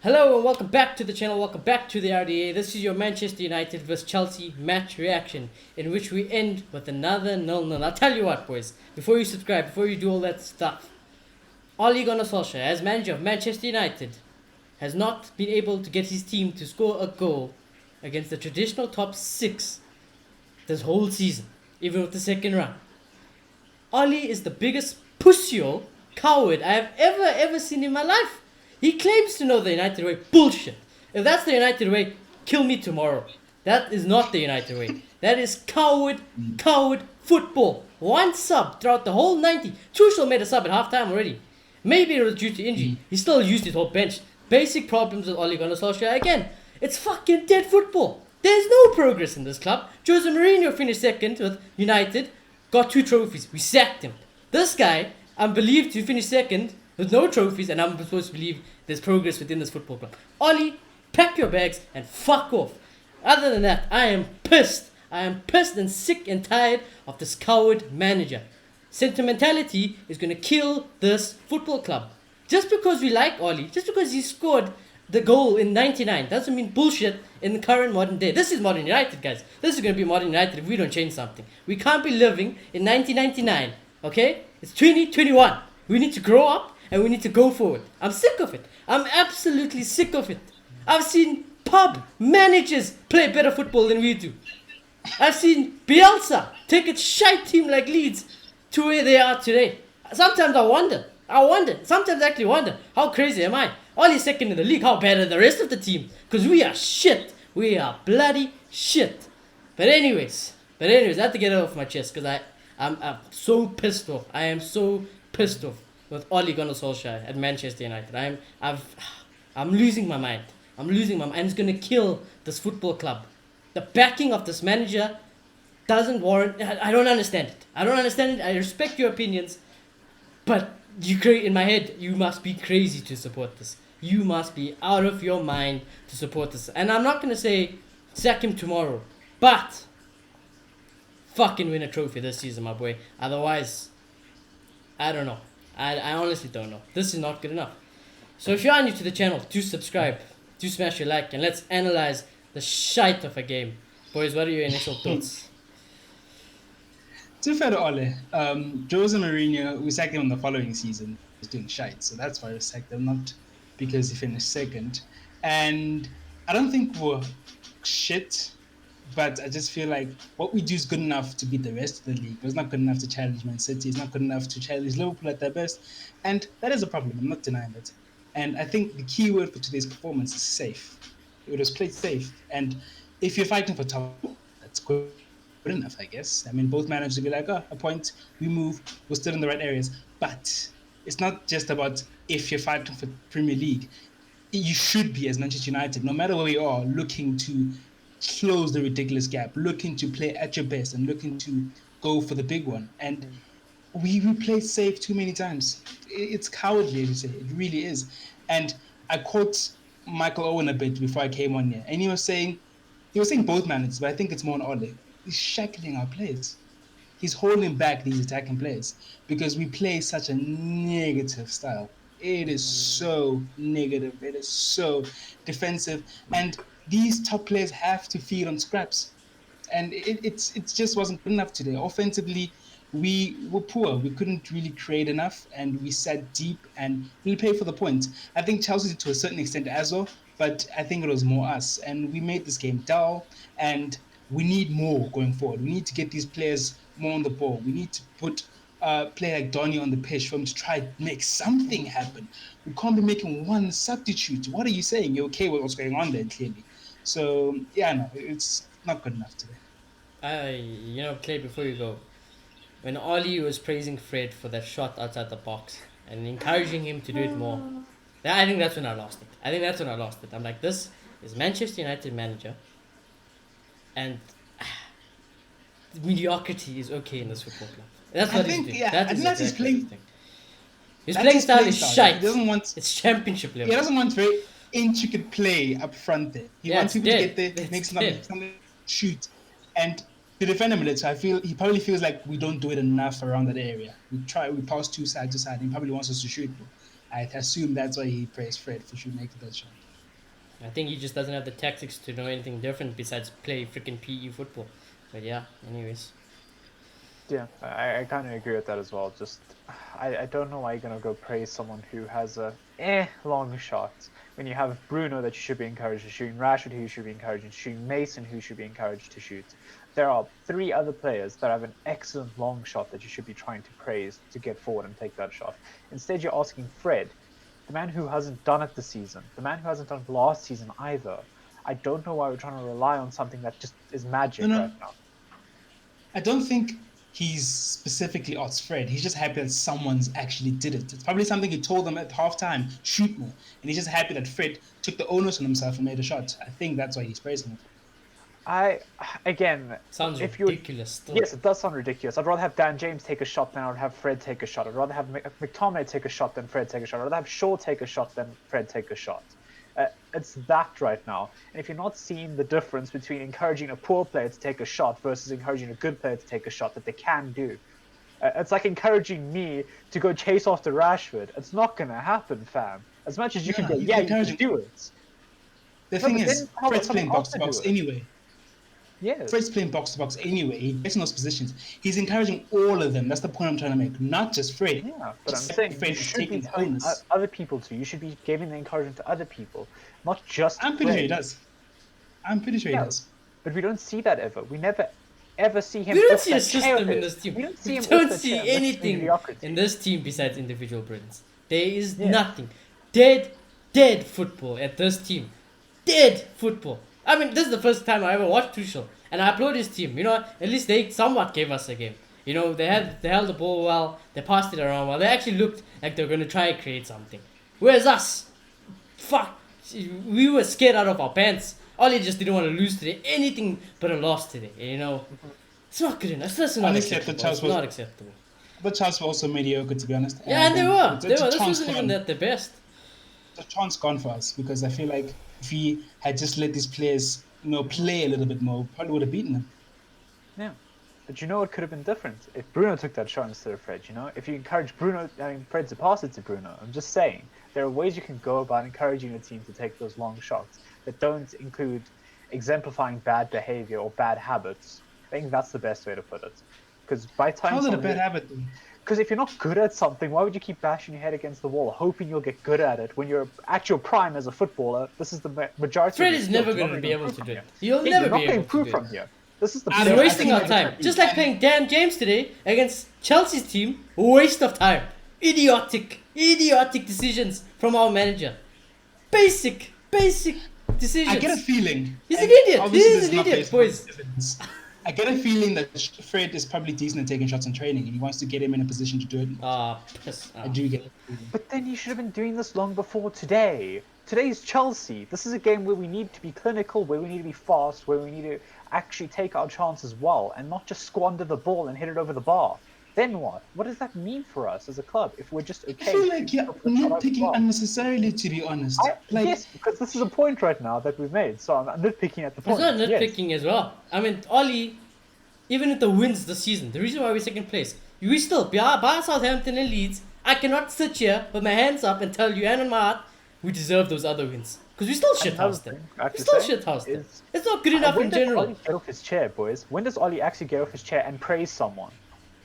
Hello and welcome back to the channel, welcome back to the RDA. This is your Manchester United vs Chelsea match reaction, in which we end with another 0-0. I'll tell you what, boys, before you subscribe, before you do all that stuff, Ole Gunnar Solskjaer, as manager of Manchester United, has not been able to get his team to score a goal against the traditional top 6 this whole season, even with the second round. Ole is the biggest pussy coward I have ever seen in my life. He claims to know the United way. Bullshit. If that's the United way, kill me tomorrow. That is not the United way. That is coward football. One sub throughout the whole 90. Tuchel made a sub at halftime already. Maybe it was due to injury. He still used his whole bench. Basic problems with Ole Gunnar Solskjaer again. It's fucking dead football. There's no progress in this club. Jose Mourinho finished second with United. Got 2 trophies. We sacked him. This guy, I'm believed to finish second with no trophies, and I'm supposed to believe there's progress within this football club. Ole, pack your bags and fuck off. Other than that, I am pissed. I am pissed and sick and tired of this coward manager. Sentimentality is going to kill this football club. Just because we like Ole, just because he scored the goal in 99, doesn't mean bullshit in the current modern day. This is modern United, guys. This is going to be modern United if we don't change something. We can't be living in 1999, okay? It's 2021. We need to grow up and we need to go forward. I'm sick of it. I'm absolutely sick of it. I've seen pub managers play better football than we do. I've seen Bielsa take a shite team like Leeds to where they are today. Sometimes I wonder, sometimes I actually wonder, how crazy am I? Only second in the league, how bad are the rest of the team? Because we are shit. We are bloody shit. But anyways, I have to get it off my chest because I'm so pissed off. I am so pissed off with Ole Gunnar Solskjaer at Manchester United. I'm losing my mind. I'm losing my mind. And it's going to kill this football club. The backing of this manager doesn't warrant... I don't understand it. I respect your opinions. But in my head, you must be crazy to support this. You must be out of your mind to support this. And I'm not going to say sack him tomorrow. But fucking win a trophy this season, my boy. Otherwise, I don't know. I honestly don't know. This is not good enough. So if you are new to the channel, do subscribe. Do smash your like and let's analyze the shite of a game. Boys, what are your initial thoughts? To be fair to Ole, Jose Mourinho, we sacked him in the following season. He was doing shite, so that's why we sacked him, not because he finished second. And I don't think we're shit, but I just feel like what we do is good enough to beat the rest of the league. It's not good enough to challenge Man City. It's not good enough to challenge Liverpool at their best. And that is a problem. I'm not denying it. And I think the key word for today's performance is safe. It was played safe. And if you're fighting for top, that's good enough, I guess. I mean, both managers will be like, a point, we move, we're still in the right areas. But it's not just about if you're fighting for Premier League. You should be, as Manchester United, no matter where you are, looking to close the ridiculous gap, looking to play at your best and looking to go for the big one. And we play safe too many times. It's cowardly, as you say. It really is. And I quote Michael Owen a bit before I came on here, and he was saying both managers, but I think it's more on Ole. He's shackling our players. He's holding back these attacking players because we play such a negative style. It is so negative. It is so defensive. And these top players have to feed on scraps. And it just wasn't good enough today. Offensively, we were poor. We couldn't really create enough, and we sat deep, and we paid for the points. I think Chelsea did to a certain extent as well, but I think it was more us. And we made this game dull, and we need more going forward. We need to get these players more on the ball. We need to put play like Donny on the pitch for him to try to make something happen. We can't be making one substitute. What are you saying? You're okay with what's going on there, clearly. So, yeah, no, it's not good enough today. Clay, before you go, when Ole was praising Fred for that shot outside the box and encouraging him to do it more, I think that's when I lost it. I'm like, this is Manchester United manager, and mediocrity is okay in this football club. That's what he's doing. Yeah, I think that's his playing. His playing style is shite. He doesn't want. It's championship level. He doesn't want very intricate play up front there. He wants people to get there, make something, shoot, and to defend him a little. I feel he probably feels like we don't do it enough around that area. We pass side to side. He probably wants us to shoot. I assume that's why he praised Fred for making that shot. I think he just doesn't have the tactics to know anything different besides play freaking PE football. But yeah, anyways. Yeah, I kind of agree with that as well. Just, I don't know why you're going to go praise someone who has a long shot when you have Bruno that you should be encouraged to shoot, Rashford who you should be encouraged to shoot, Mason who should be encouraged to shoot. There are 3 other players that have an excellent long shot that you should be trying to praise to get forward and take that shot. Instead, you're asking Fred, the man who hasn't done it this season, the man who hasn't done it last season either. I don't know why we're trying to rely on something that just is magic right now. I don't think he's specifically odds Fred. He's just happy that someone's actually did it. It's probably something he told them at halftime, shoot more. And he's just happy that Fred took the onus on himself and made a shot. I think that's why he's praising him. Sounds if ridiculous. Still. Yes, it does sound ridiculous. I'd rather have Dan James take a shot than I would have Fred take a shot. I'd rather have McTominay take a shot than Fred take a shot. I'd rather have Shaw take a shot than Fred take a shot. It's that right now. And if you're not seeing the difference between encouraging a poor player to take a shot versus encouraging a good player to take a shot that they can do, it's like encouraging me to go chase after Rashford. It's not going to happen, fam. As much as you can go, yeah, you can do it. The thing is, Fred's playing box-to-box anyway. Yes. Fred's playing box-to-box anyway. He gets in those positions. He's encouraging all of them. That's the point I'm trying to make. Not just Fred. Yeah, but I'm saying you should be telling other people to. You should be giving the encouragement to other people, not just I'm pretty sure he does. I'm pretty sure he does. But we don't see that ever. We never ever see him. We don't see a system in this team. We don't see, anything in this team besides individual brilliance. There is nothing. Dead football at this team. Dead football. I mean, this is the first time I ever watched Tuchel, and I applaud his team. You know, at least they somewhat gave us a game. You know, they held the ball well, they passed it around well. They actually looked like they were gonna try and create something. Whereas us, fuck, we were scared out of our pants. Ollie just didn't want to lose today. Anything but a loss today. You know, it's not good enough. It's not acceptable. It's not acceptable. But Charles were also mediocre, to be honest. Yeah, and they were. This wasn't even at the best. The chance gone for us because I feel like if we had just let these players, play a little bit more, we probably would have beaten them. Yeah, but you know what could have been different if Bruno took that shot instead of Fred. You know, if you encourage Fred to pass it to Bruno. I'm just saying there are ways you can go about encouraging a team to take those long shots that don't include exemplifying bad behavior or bad habits. I think that's the best way to put it. Because by time how's it a bad habit? Because if you're not good at something, why would you keep bashing your head against the wall, hoping you'll get good at it when you're at your prime as a footballer? This is the majority. Fred is never going to be able to do it. He'll never be able to improve from here. This is the. He's wasting our time. Just like playing Dan James today against Chelsea's team. Waste of time. Idiotic decisions from our manager. Basic decisions. I get a feeling. He's an idiot. He's an idiot, boys. I get a feeling that Fred is probably decent at taking shots in training, and he wants to get him in a position to do it. I do get it. But then he should have been doing this long before today. Today's Chelsea. This is a game where we need to be clinical, where we need to be fast, where we need to actually take our chances well, and not just squander the ball and hit it over the bar. Then what? What does that mean for us as a club if we're just okay? I feel like you're nitpicking unnecessarily, to be honest. Yes, because this is a point right now that we've made, so I'm nitpicking at the point. It's not nitpicking as well. I mean, Ollie, even with the wins this season, the reason why we're second place, we still, by Southampton and Leeds, I cannot sit here with my hands up and tell you, hand on my heart, we deserve those other wins. Because we still shithoused them. It's not good enough in general. When does Ollie get off his chair, boys? When does Ollie actually get off his chair and praise someone?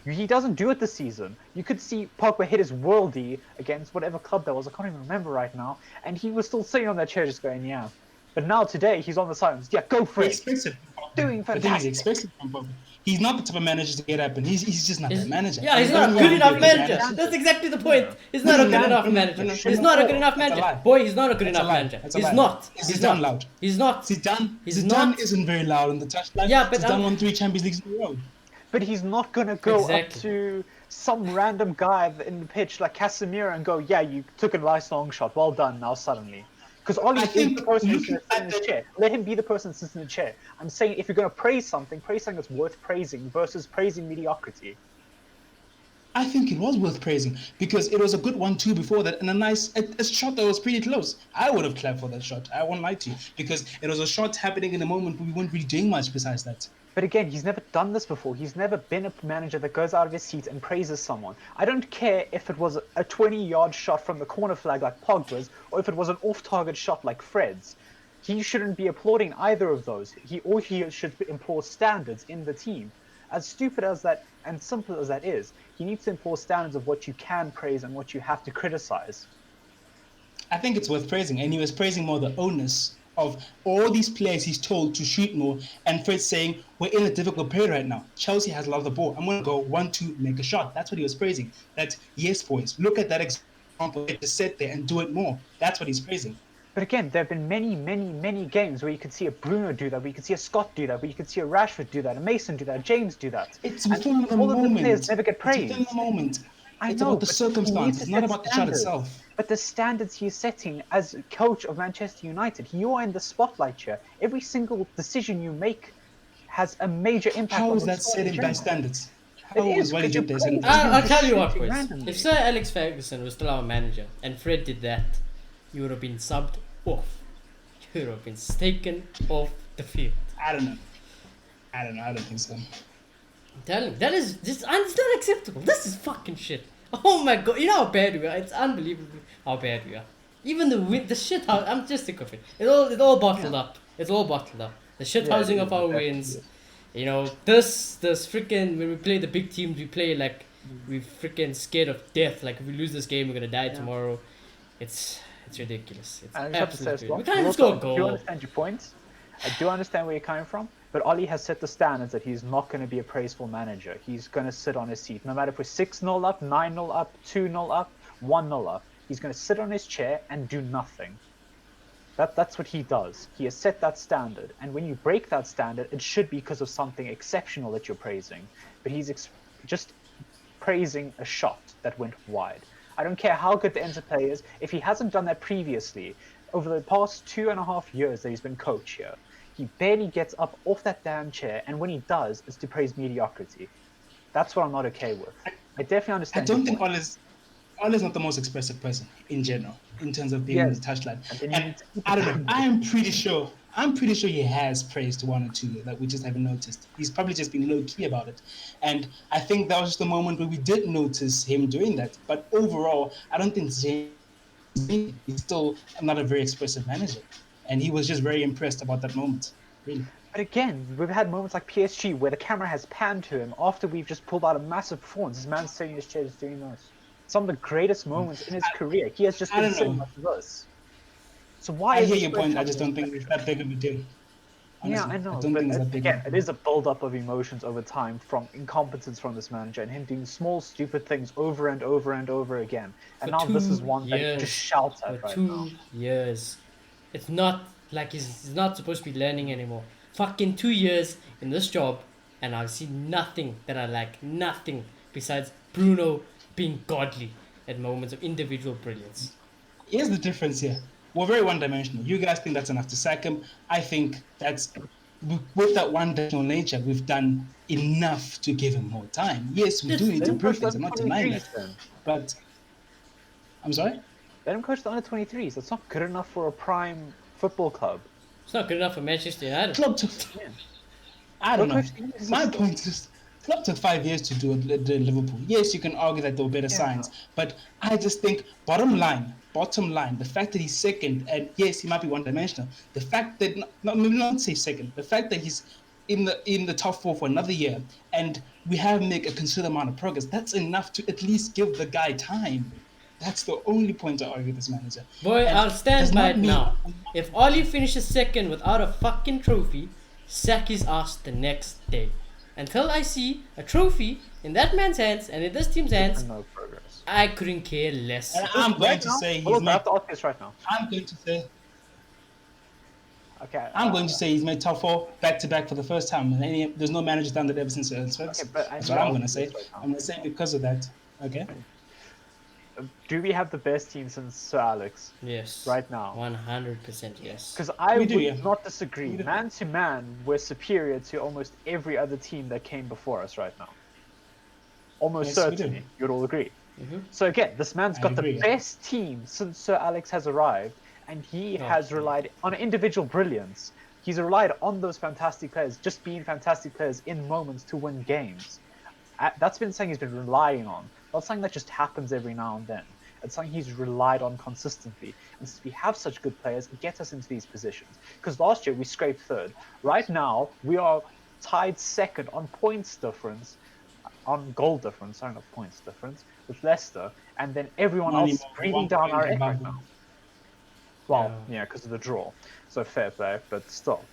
He doesn't do it this season. You could see Pogba hit his worldie against whatever club that was. I can't even remember right now. And he was still sitting on that chair just going, yeah. But now today, he's on the sidelines. Yeah, go for it. Doing fantastic. He's not the type of manager to get up, and he's just not the manager. Yeah, he's not a good enough manager. That's exactly the point. He's not a good enough manager. He's not a good enough manager. Boy, he's not a good enough manager. He's not. He's not loud. He's not. Zidane isn't very loud on the touchline. Yeah, but Zidane won 3 Champions Leagues in a row. But he's not going to go up to some random guy in the pitch like Casemiro and go, yeah, you took a nice long shot. Well done now suddenly. Because Ollie is the person who's going to sit in his chair. Let him be the person that sits in the chair. I'm saying if you're going to praise something that's worth praising versus praising mediocrity. I think it was worth praising because it was a good 1-2 before that and a shot that was pretty close. I would have clapped for that shot. I won't lie to you because it was a shot happening in a moment but we weren't really doing much besides that. But again, he's never done this before. He's never been a manager that goes out of his seat and praises someone. I don't care if it was a 20-yard shot from the corner flag like Pogba's or if it was an off-target shot like Fred's. He shouldn't be applauding either of those. He should implore standards in the team. As stupid as that and simple as that is, he needs to implore standards of what you can praise and what you have to criticize. I think it's worth praising, and he was praising more the onus of all these players he's told to shoot more, and Fred saying, we're in a difficult period right now. Chelsea has a lot of the ball. I'm going to go 1-2, make a shot. That's what he was praising. That, yes, boys, look at that example. Just sit there and do it more. That's what he's praising. But again, there have been many, many, many games where you could see a Bruno do that, where you could see a Scott do that, where you could see a Rashford do that, a Mason do that, a James do that. It's within the moment. All of the players never get praised. It's within the moment. I It's know, about the but circumstances, not about the shot itself. But the standards he's setting as coach of Manchester United, you're in the spotlight here. Every single decision you make has a major impact. How on is that setting by standards? How is what he did there? I'll tell you what, boys. If Sir Alex Ferguson was still our manager and Fred did that, you would have been subbed off. You would have been taken off the field. I don't know. I don't think so. I'm telling you, that is just it's not acceptable. This is fucking shit. Oh my god, you know how bad we are. It's unbelievable how bad we are. Even the shit house. I'm just sick of it. It's all bottled up. It's all bottled up. The shit housing of our wins. You know, this freaking when we play the big teams, we play like we're freaking scared of death. Like if we lose this game, we're gonna die tomorrow. It's ridiculous. It's absolutely. We can't even score a goal. I do understand your point. I do understand where you're coming from. But Oli has set the standards that he's not going to be a praiseful manager. He's going to sit on his seat. No matter if we're 6-0 up, 9-0 up, 2-0 up, 1-0 up. He's going to sit on his chair and do nothing. That's what he does. He has set that standard. And when you break that standard, it should be because of something exceptional that you're praising. But he's just praising a shot that went wide. I don't care how good the interplay is. If he hasn't done that previously, over the past 2.5 years that he's been coach here, he barely gets up off that damn chair, and when he does, it's to praise mediocrity. That's what I'm not okay with. I definitely understand. I don't think Ole's not the most expressive person in general, in terms of being on the touchline. And I don't know. I'm pretty sure he has praised one or two that we just haven't noticed. He's probably just been low key about it, and I think that was just the moment where we did notice him doing that. But overall, I don't think he's still not a very expressive manager. And he was just very impressed about that moment, really. But again, we've had moments like PSG where the camera has panned to him after we've just pulled out a massive performance. This man's sitting in his chair just doing this. Some of the greatest moments in his career. He has just been sitting like this. So why? I hear your point. I just don't think it's that big of a deal. Honestly, yeah, I know. But again, it is a build-up of emotions over time from incompetence from this manager and him doing small, stupid things over and over and over again. And now this is one that he just shouts at right now. 2 years. It's not like he's not supposed to be learning anymore. Fucking 2 years in this job, and I've seen nothing that I like. Nothing besides Bruno being godly at moments of individual brilliance. Here's the difference here. We're very one-dimensional. You guys think that's enough to sack him. I think that's with that one-dimensional nature, we've done enough to give him more time. Yes, we do need to improve things. I'm not denying that. But I'm sorry. Let him coach the under-23s. That's not good enough for a prime football club. It's not good enough for Manchester United. I don't know. My point is, club took 5 years to do it at Liverpool. Yes, you can argue that there were better signs, but I just think bottom line, the fact that he's second, and yes, he might be one-dimensional. The fact that maybe not say second, the fact that he's in the top four for another year, and we have made a considerable amount of progress. That's enough to at least give the guy time. That's the only point I argue with this manager. Boy, I'll stand by it now. If Oli finishes second without a fucking trophy, sack his ass the next day. Until I see a trophy in that man's hands and in this team's hands, no progress. I couldn't care less. And I'm going to say he's made. Right now. I'm going to say. Okay. I'm going to say he's made top four back to back for the first time, and there's no manager done that ever since Ernst Ferguson. Okay, but that's what I'm going to say. I'm going to say because of that. Okay. Do we have the best team since Sir Alex? Yes. Right now. 100% yes. Because I would not disagree. Man to man, we're superior to almost every other team that came before us right now. Almost certainly. You'd all agree. Mm-hmm. So again, this man's got the best team since Sir Alex has arrived, and he has relied on individual brilliance. He's relied on those fantastic players, just being fantastic players in moments to win games. That's been something he's been relying on. Not something that just happens every now and then. It's something he's relied on consistently. And since we have such good players, it gets us into these positions. Because last year we scraped third. Right now, we are tied second on points difference, on goal difference, sorry, not points difference, with Leicester. And then everyone Not else is anymore, breathing 1 down our point neck right above now. them. Well, yeah, because of the draw. So fair play, but still.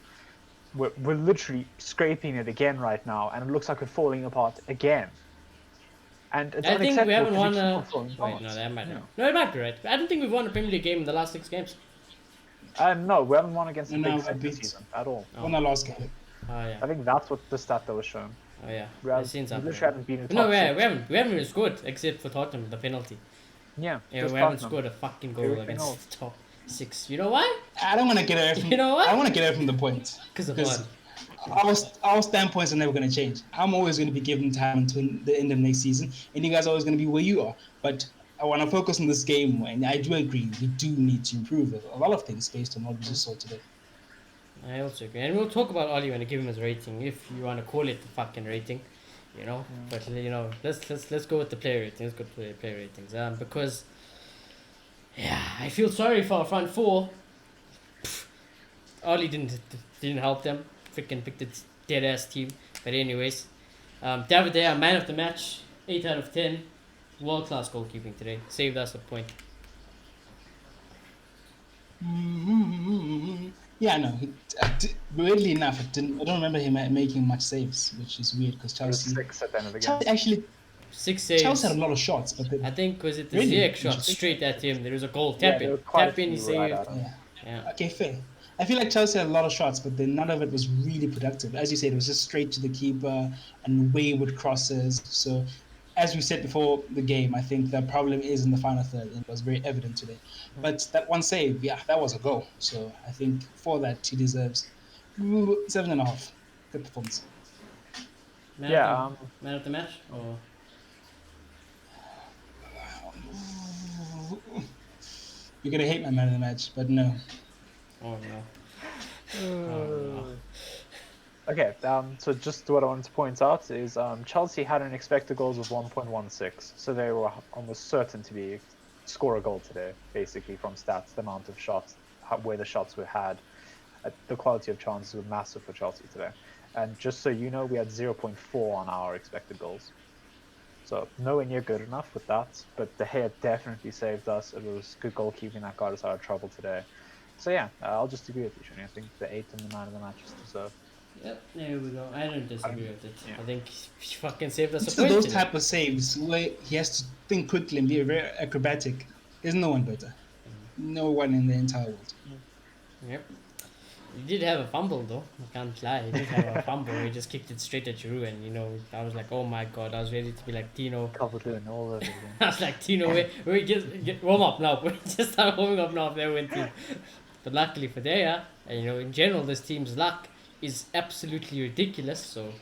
We're literally scraping it again right now, and it looks like we're falling apart again. And it's I think we unacceptable haven't because we won keep a. on falling Wait, apart. no, that might Yeah. not. No, it might be right. I don't think we've won a Premier League game in the last 6 games. No, we haven't won against the No, big we six this beat- season at all. Won our last game. Oh yeah. I think that's what the stat that was shown. Oh yeah. We I've seen we something. literally haven't been in No, top we six. haven't even scored except for Tottenham, the penalty. Yeah, Yeah, just we haven't Tottenham. scored a fucking goal Everything against else. the top 6. You know why? I don't want to get away from. You know what? I want to get away from the point Because of because what? our standpoints are never going to change. I'm always going to be given time until the end of next season, and you guys are always going to be where you are. But I want to focus on this game, and I do agree we do need to improve a lot of things based on what we just saw today. I also agree, and we'll talk about Oli when I give him his rating, if you want to call it the fucking rating, you know. But you know, let's go with the player rating. Let's go with the player ratings. Because yeah, I feel sorry for our front four. Oli didn't help them. Freaking picked a dead ass team. But anyways, David De Gea, man of the match, 8 out of 10, world class goalkeeping today. Saved us a point. Yeah, no. Weirdly enough, I don't remember him making much saves, which is weird because It was Chelsea. 6 at the end of the game. Chelsea actually, 6 saves. Chelsea had a lot of shots, but I think was it the Really? Ziyech shot Interesting. straight at him. There was a goal. Yeah, Tap there in. were quite a Tap in, he few right saved. at him. yeah. Yeah. Okay, fair. I feel like Chelsea had a lot of shots, but then none of it was really productive. As you said, it was just straight to the keeper and wayward crosses. So, as we said before the game, I think the problem is in the final third, and it was very evident today. But that one save, yeah, that was a goal. So I think for that, he deserves 7.5. Good performance. Man Yeah, of the, man of the match? Or You're gonna hate my man of the match, but no. oh no. Oh, no. Okay, so just what I wanted to point out is Chelsea had an expected goals of 1.16, so they were almost certain to score a goal today, basically from stats, the amount of shots, where the shots were had, the quality of chances were massive for Chelsea today. And just so you know, we had 0.4 on our expected goals. So nowhere near good enough with that, but De Gea definitely saved us. It was good goalkeeping that got us out of trouble today. So yeah, I'll just agree with you, Shani. I think the 8 and the man of the match is deserved. Yep, there we go. I don't disagree with it. Yeah. I think he fucking saved us It's a point. those today. type of saves where he has to think quickly and be very acrobatic. There's no one better. No one in the entire world. Yep. He did have a fumble though. I can't lie. He did have a fumble. He just kicked it straight at Giroud, and you know, I was like, oh my god. I was ready to be like Tino. Calvert-Lewin all over again. I was like, Tino, we get warm up now. We just start warming up now. They went team. But luckily for Daya, and you know, in general, this team's luck is absolutely ridiculous. So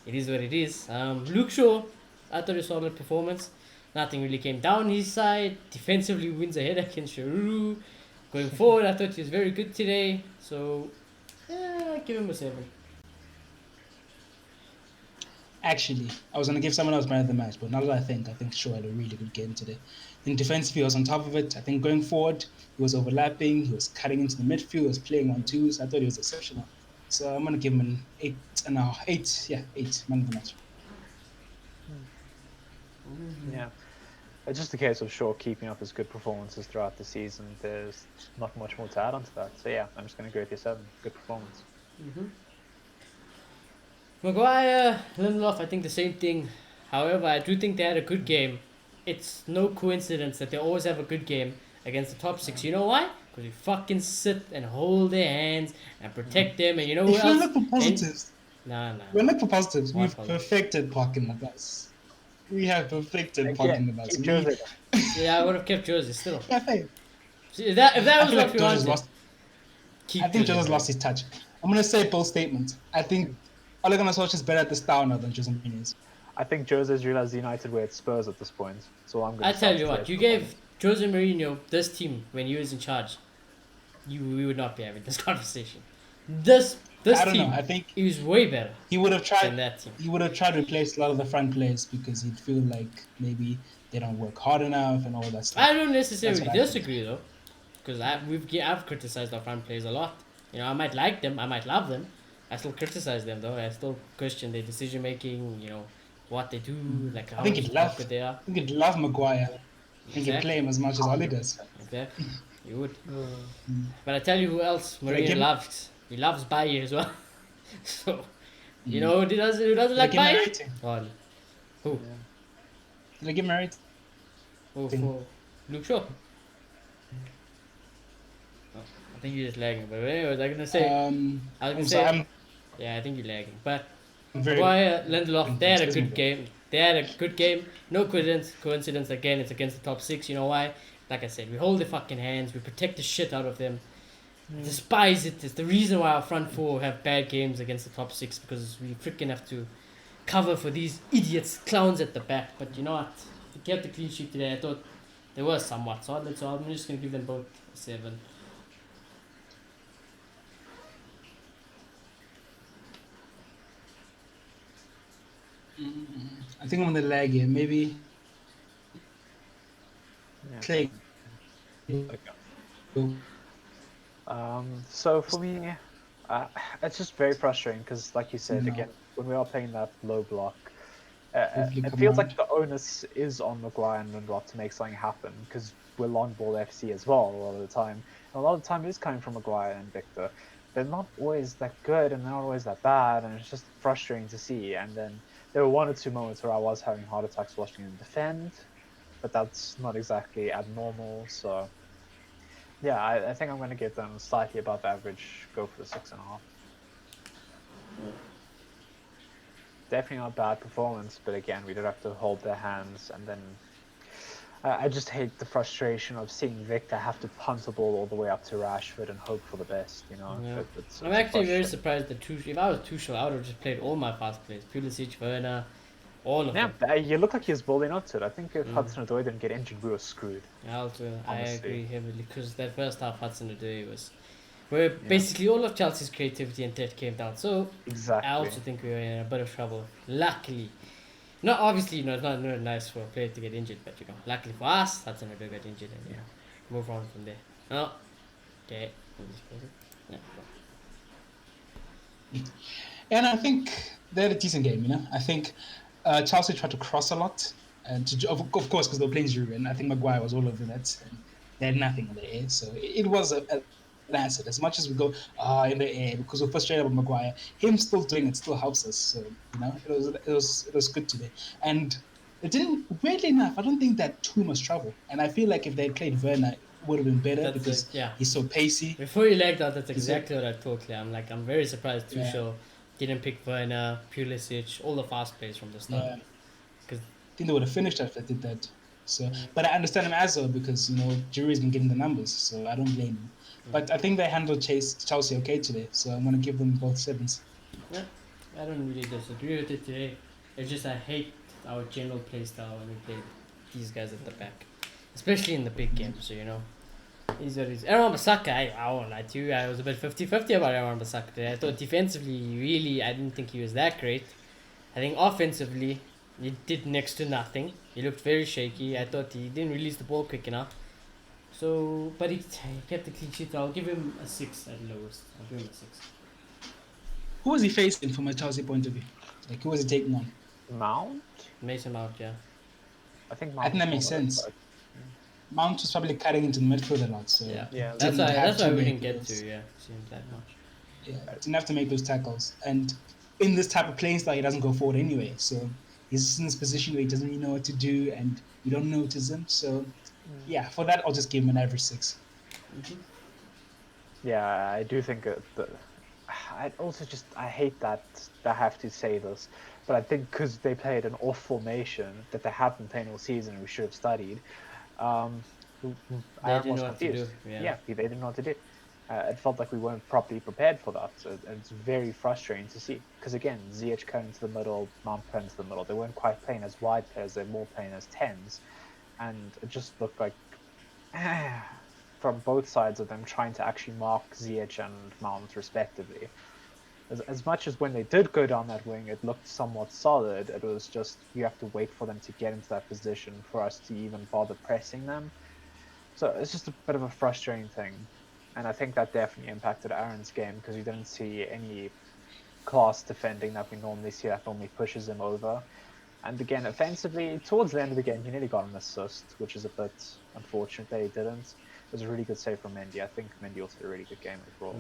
it is what it is. Luke Shaw, I thought a solid performance. Nothing really came down his side. Defensively wins ahead against Giroud. Going forward, I thought he was very good today. So yeah, I give him a 7. Actually, I was going to give someone else man of the match, but now that I think Shaw had a really good game today. In defensively, he was on top of it. I think going forward, he was overlapping, he was cutting into the midfield, he was playing on twos. I thought he was exceptional. So I'm going to give him an 8.5. 8 man of the match. Yeah. It's just a case of Shaw keeping up his good performances throughout the season. There's not much more to add on to that. So yeah, I'm just going to go with your 7. Good performance. Maguire, Lindelof, I think the same thing. However, I do think they had a good game. It's no coincidence that they always have a good game against the top 6. You know why? Because we fucking sit and hold their hands and protect them. And you know who If we else? look for positives, Nah. we're not for positives. What We've positives? perfected Park in the bus. We have perfected Park in the bus. keep Jose. Yeah, I would have kept Jose still. Yeah, fair. See, if that I was feel what like we Jones wanted, lost. keep I think Jose. Jones lost his touch. I'm going to say bold statement. I think Ole Gunnar Solskjaer is better at the style now than Jose Mourinho is. I think Jose's realized United were at Spurs at this point. So I'm going to I tell you what, you gave Jose Mourinho this team when he was in charge, we would not be having this conversation. This I don't know. team I think is way better he would have than tried. that team. He would have tried to replace a lot of the front players because he'd feel like maybe they don't work hard enough and all that I stuff. don't That's necessarily what I think. disagree though, because I've criticized our front players a lot. You know, I might like them, I might love them. I still criticize them though. I still question their decision making. You know, what they do, like I think how good they are. I think he'd love Maguire. I think he'd play Exactly, him as much as Oli does. 100%. exactly. You would. Uh, But I tell you who else Did I Mourinho give? loves. He loves Bayer as well. So, you Mm. know who doesn't Did I like give him a Bayer? rating? Oli. Who? yeah. Did I give him a rating? Who for Luke Shaw? Oh, I think you're just lagging. But anyways, I was gonna I'm say, sorry. yeah, I think you're lagging. But I'm very. Maguire, Lindelof, they had a Excuse me, good bro. game. They had a good game. No coincidence again. It's against the top six. You know why? Like I said, we hold their fucking hands. We protect the shit out of them. I despise it. It's the reason why our front four have bad games against the top six because we freaking have to cover for these idiots, clowns at the back. But you know what? They kept the clean sheet today. I thought they were somewhat solid, so I'm just gonna give them both a 7. I think I'm on the lag here. Maybe Yeah. Clay. Okay. So for me, it's just very frustrating because, like you said, No. again, when we are playing that low block, Hopefully it come feels around. like the onus is on Maguire and Lindelof to make something happen because we're long ball FC as well a lot of the time. And a lot of the time it is coming from Maguire and Victor. They're not always that good and they're not always that bad, and it's just frustrating to see. And then there were 1 or 2 moments where I was having heart attacks watching them defend, but that's not exactly abnormal. So yeah, I think I'm going to give them slightly above average. Go for the 6.5. Definitely not bad performance, but again, we did have to hold their hands, and then I just hate the frustration of seeing Victor have to punt the ball all the way up to Rashford and hope for the best. You know, Yeah. it's I'm actually very frustrating. surprised that if I was Tuchel, I would have just played all my fast players. Pulisic, Werner, all of Yeah, them. you look like he was building up to it. I think if Hudson-Odoi didn't get injured, we were screwed. I Honestly, agree heavily because that first half Hudson Odoi was where yeah, basically all of Chelsea's creativity and depth came down. So I exactly. also think we were in a bit of trouble. Luckily, not obviously, it's not nice for a player to get injured, but you know, luckily for us, Hudson Odoi got injured and you know, move on from there. Oh, okay. Yeah. And I think they had a decent game. I think Chelsea tried to cross a lot, and of course because they were playing Giroud, and I think Maguire was all over that, and they had nothing in the air. So it was an asset. As much as we go in the air because we're frustrated with Maguire, him still doing it still helps us. So it was good today, and it didn't. Weirdly enough, I don't think that too much trouble, and I feel like if they had played Werner, it would have been better That's because yeah. he's so pacey. Before you lagged out, that's He's so exactly what I thought. I'm very surprised yeah. Tuchel didn't pick Werner, Pulisic, all the fast players from the start. Yeah. Because Think they would have finished after they did that. So, but I understand him as well because Giroud's been getting the numbers, so I don't blame him. But I think they handled Chelsea okay today, so I'm gonna give them both sevens. yeah, I don't really disagree with it today. It's just I hate our general play style when we play these guys at the back, especially in the big games. So you know, he's what he's. Aaron Bissaka, I won't lie to you. I was a bit 50-50 about Aaron Bissaka today. I thought defensively, really, I didn't think he was that great. I think offensively, he did next to nothing. He looked very shaky. I thought he didn't release the ball quick enough. So, but he kept the clean sheet. I'll give him a 6 at lowest. I'll give him a 6. Who was he facing from a Chelsea point of view? Like who was he taking on? Mount? Mason Mount, yeah. I think I Mount think was that more makes on the sense. side. Mount was probably cutting into the midfield a lot, so Yeah. Yeah, That's didn't why have that's why to we make didn't get those. to see him that much. Yeah, didn't have to make those tackles. And in this type of playing style, he doesn't go forward anyway. So he's in this position where he doesn't really know what to do, and you don't notice him. So yeah, for that, I'll just give him an average 6. yeah, I do think that. I also just I hate that I have to say this, but I think because they played an off formation that they have been playing all season and we should have studied, um, They Aaron didn't was know what to do. confused. Yeah. Yeah, they didn't know what to do. It felt like we weren't properly prepared for that. So it's very frustrating to see because again, Ziyech cut into the middle, Mount cut into the middle. They weren't quite playing as wide players; they're more playing as tens, and it just looked like from both sides of them trying to actually mark Ziyech and Mount respectively. As much as when they did go down that wing, it looked somewhat solid. It was just you have to wait for them to get into that position for us to even bother pressing them. So it's just a bit of a frustrating thing. And I think that definitely impacted Aaron's game because we didn't see any class defending that we normally see that normally pushes him over. And again, offensively, towards the end of the game, he nearly got an assist, which is a bit unfortunate that he didn't. It was a really good save from Mendy. I think Mendy also had a really good game overall,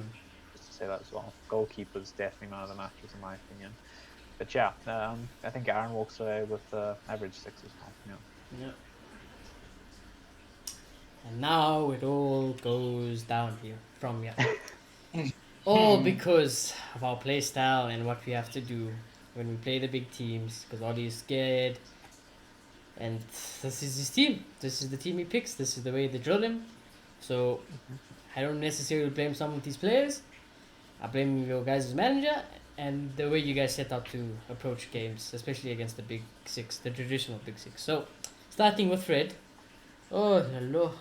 just to say that as well. Goalkeeper's definitely man of the matches, in my opinion. But yeah, I think Aaron walks away with average 6 as well. Yeah. And now it all goes downhill from here. All because of our play style and what we have to do when we play the big teams. Because Ollie is scared. And this is his team. This is the team he picks. This is the way they drill him. So I don't necessarily blame some of these players. I blame your guys' manager and the way you guys set out to approach games, especially against the big six, the traditional big six. So starting with Fred. Oh, hello.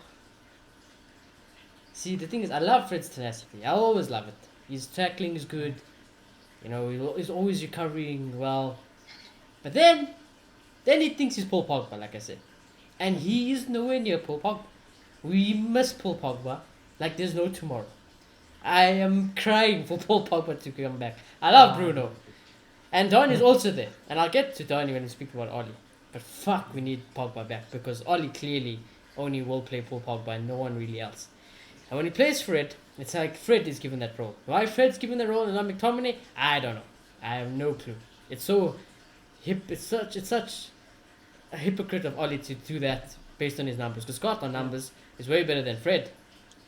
See, the thing is, I love Fred's tenacity. I always love it. His tackling is good. You know, he's always recovering well. But then he thinks he's Paul Pogba, like I said. And he is nowhere near Paul Pogba. We miss Paul Pogba like there's no tomorrow. I am crying for Paul Pogba to come back. I love Bruno. And Don is also there. And I'll get to Donny when we speak about Ollie. But fuck, we need Pogba back because Ollie clearly only will play Paul Pogba and no one really else. And when he plays Fred, it's like Fred is given that role. Why Fred's given that role and not McTominay? I don't know. I have no clue. It's so hip. It's such a hypocrite of Ollie to do that based on his numbers. Because Scott on numbers is way better than Fred.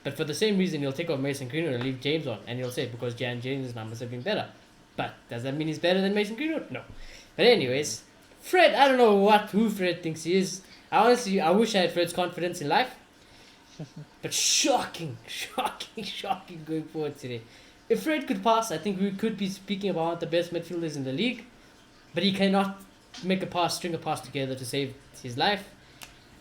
But for the same reason, he'll take off Mason Greenwood and leave James on. And he'll say, because James' numbers have been better. But does that mean he's better than Mason Greenwood? No. But anyways, Fred, I don't know who Fred thinks he is. I wish I had Fred's confidence in life. But shocking going forward today. If Fred could pass, I think we could be speaking about one of the best midfielders in the league. But he cannot make string a pass together to save his life.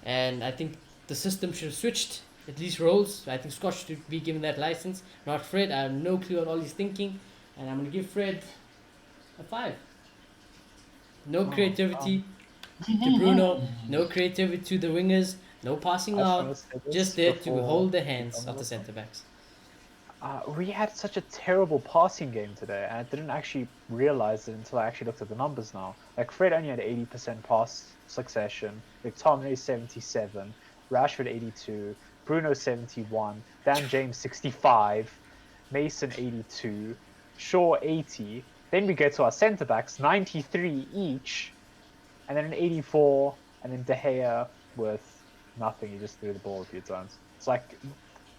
And I think the system should have switched, at least roles. I think Scott should be given that license, not Fred. I have no clue on all he's thinking. And I'm going to give Fred a 5. No creativity to Bruno, no creativity to the wingers, no passing out, just there to hold the hands of the centre backs. We had such a terrible passing game today, and I didn't actually realize it until I actually looked at the numbers now. Like, Fred only had 80% pass succession, McTominay 77, Rashford 82, Bruno 71, Dan James 65, Mason 82, Shaw 80. Then we get to our centre backs, 93 each, and then an 84, and then De Gea with nothing. He just threw the ball a few times. It's like,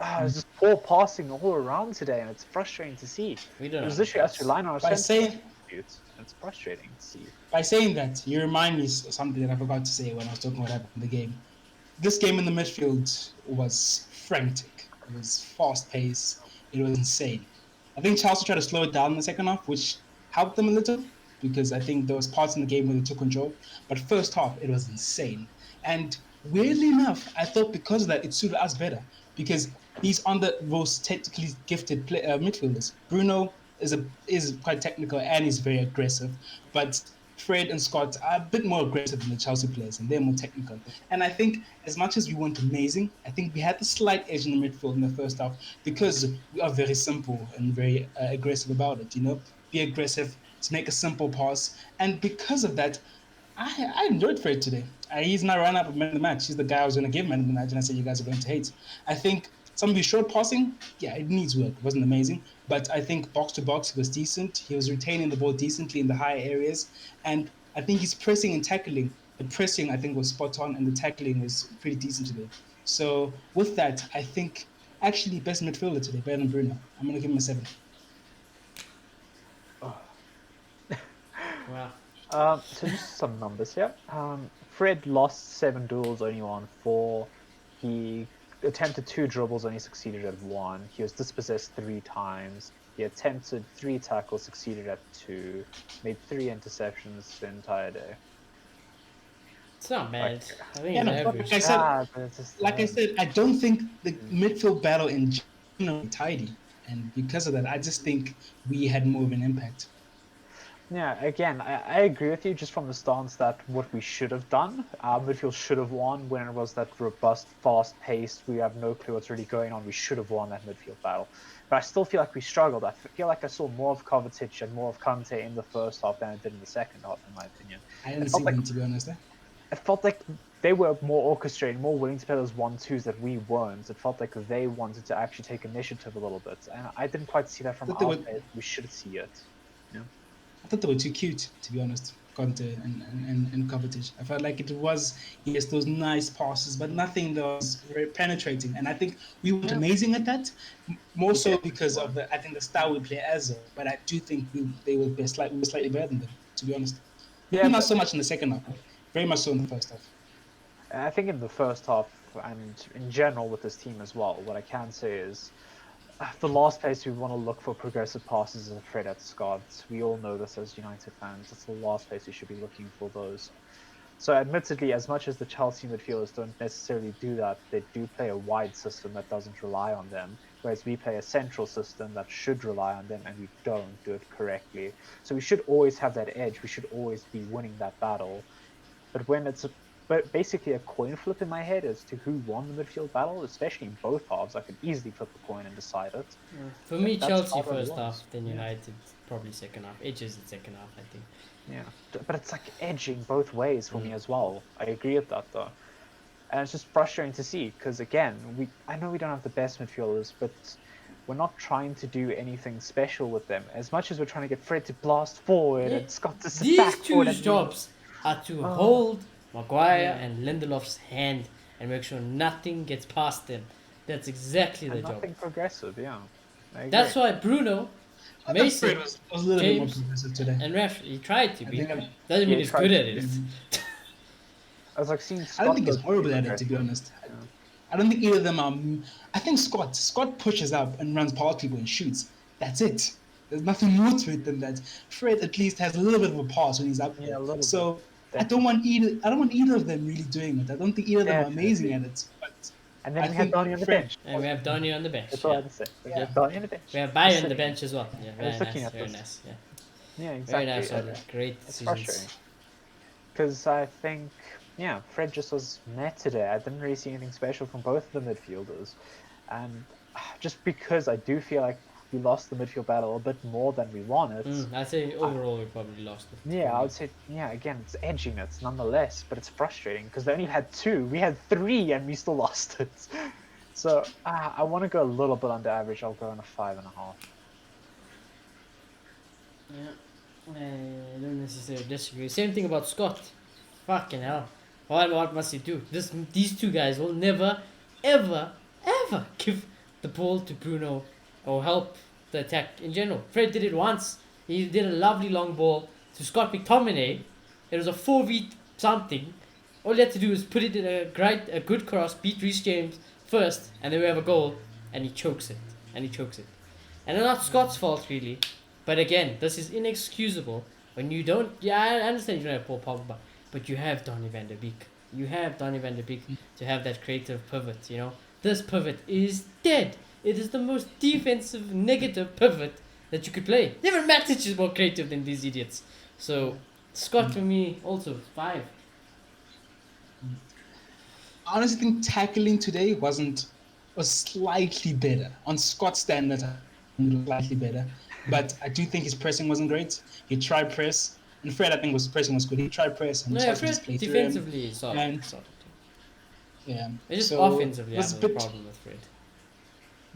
it's just poor passing all around today, and it's frustrating to see. It was literally us relying on our centre backs. It's frustrating to see. By saying that, you remind me of something that I forgot to say when I was talking about what happened in the game. This game in the midfield was frantic. It was fast-paced. It was insane. I think Chelsea tried to slow it down in the second half, which helped them a little because I think there was parts in the game where they took control. But first half, it was insane. And weirdly enough, I thought because of that, it suited us better because he's on the most technically gifted midfielders. Bruno is quite technical and he's very aggressive, but Fred and Scott are a bit more aggressive than the Chelsea players, and they're more technical. And I think as much as we weren't amazing, I think we had the slight edge in the midfield in the first half because we are very simple and very aggressive about it. You know, be aggressive to make a simple pass, and because of that, I enjoyed Fred today. He's not run up man of the match. He's the guy I was going to give man of the match, and I said you guys are going to hate. I think some of his short passing, yeah, it needs work. It wasn't amazing, but I think box to box he was decent. He was retaining the ball decently in the higher areas, and I think his pressing and tackling. The pressing I think was spot on, and the tackling was pretty decent today. So with that, I think actually best midfielder today, better than Bruno. I'm going to give him a 7. Wow. So just some numbers here. Fred lost 7 duels, only won 4. He attempted 2 dribbles, only succeeded at 1. He was dispossessed 3 times. He attempted 3 tackles, succeeded at 2. Made 3 interceptions the entire day. It's not bad. I think Yeah, it's no, but average. But it's just like I said, I don't think the midfield battle in general is tidy, and because of that, I just think we had more of an impact. Yeah, again, I agree with you just from the stance that what we should have done, midfield should have won when it was that robust, fast paced, we have no clue what's really going on. We should have won that midfield battle. But I still feel like we struggled. I feel like I saw more of Kovacic and more of Kante in the first half than I did in the second half, in my opinion. I It didn't see felt like them, to be honest. it felt like they were more orchestrated, more willing to play those 1-2s that we weren't. It felt like they wanted to actually take initiative a little bit. And I didn't quite see that I from thought they our were, players. We should see it. Yeah. I thought they were too cute, to be honest. Conte and Kovacic. I felt like it was, yes, those nice passes, but nothing that was very penetrating. And I think we weren't amazing at that, more We so definitely because of weren't. the, I think, the style we play as well. But I do think we were slightly better than them, to be honest. Yeah, Maybe not but so much in the second half, very much so in the first half. I think in the first half and in general with this team as well, what I can say is the last place we want to look for progressive passes is a Fred at Scott. We all know this as United fans. It's the last place we should be looking for those. So, admittedly, as much as the Chelsea midfielders don't necessarily do that, they do play a wide system that doesn't rely on them, whereas we play a central system that should rely on them, and we don't do it correctly. So, we should always have that edge. We should always be winning that battle. But when it's but basically a coin flip in my head as to who won the midfield battle, especially in both halves, I could easily flip a coin and decide it. For me, That's Chelsea not what it first was. half, then Yeah. United probably second half. Edges the second half, I think. Yeah, but it's like edging both ways for me as well. I agree with that though, and it's just frustrating to see because again, I know we don't have the best midfielders, but we're not trying to do anything special with them. As much as we're trying to get Fred to blast forward Yeah, and Scott to sit these back forward, two's and we, jobs are to oh hold Maguire yeah, and Lindelof's hand and make sure nothing gets past them. That's exactly the and job. nothing progressive. Yeah, I agree. That's why Bruno, I thought Fred Mason, was a little bit more James, progressive today. and Rashford, he tried to I be. think I'm, Doesn't Yeah, mean he he's good tried at to it. be. I was like seeing I don't Scott think go he's horrible too at it, to be aggressive. honest. Yeah. I don't think either of them are. I think Scott pushes up and runs past people and shoots. That's it. There's nothing more to it than that. Fred at least has a little bit of a pass when he's up Yeah, there. a little bit, So I don't definitely, want either. I don't want either of them really doing it. I don't think either of them are amazing definitely. at it. But And I then we had think Donny on the Fred. bench. And we have Donny on the bench. That's all I Yeah. had to say. We Yeah. had Donny on the We bench. have Just Bayer on the sitting there. bench as well. Yeah, I was very looking nice. at Very this. nice. Yeah. Yeah, Very exactly. nice, Ollie. Great It's decisions. frustrating because I think, yeah, Fred just was met today. I didn't really see anything special from both of the midfielders, and just because I do feel like we lost the midfield battle a bit more than we wanted. I'd say I, overall we probably lost it. yeah, I would say, yeah, again, it's edginess nonetheless, but it's frustrating because they only had two. We had three, and we still lost it. So I want to go a little bit under average. I'll go on a 5.5. Yeah. I don't necessarily disagree. Same thing about Scott. Fucking hell. What must he do? These two guys will never, ever, ever give the ball to Bruno or help the attack in general. Fred did it once. He did a lovely long ball to Scott McTominay. It was a 4v something. All he had to do was put it in a good cross, beat Reece James first, and then we have a goal, and he chokes it. And he chokes it. And it's not Scott's fault really. But again, this is inexcusable when you don't. Yeah, I understand you don't have Paul Pogba, but you have Donny van der Beek. You have Donny van der Beek to have that creative pivot. You know, this pivot is dead. It is the most defensive negative pivot that you could play. Even Matic is more creative than these idiots. So Scott for me also 5. I honestly think tackling today was slightly better on Scott's standards. It was slightly better, but I do think his pressing wasn't great. He tried press, and Fred I think pressing was good. He tried press and No, yeah, Chelsea Fred just played through him. defensively is solid. And Solid. yeah, It's just so offensively it I was have a a bit. problem with Fred.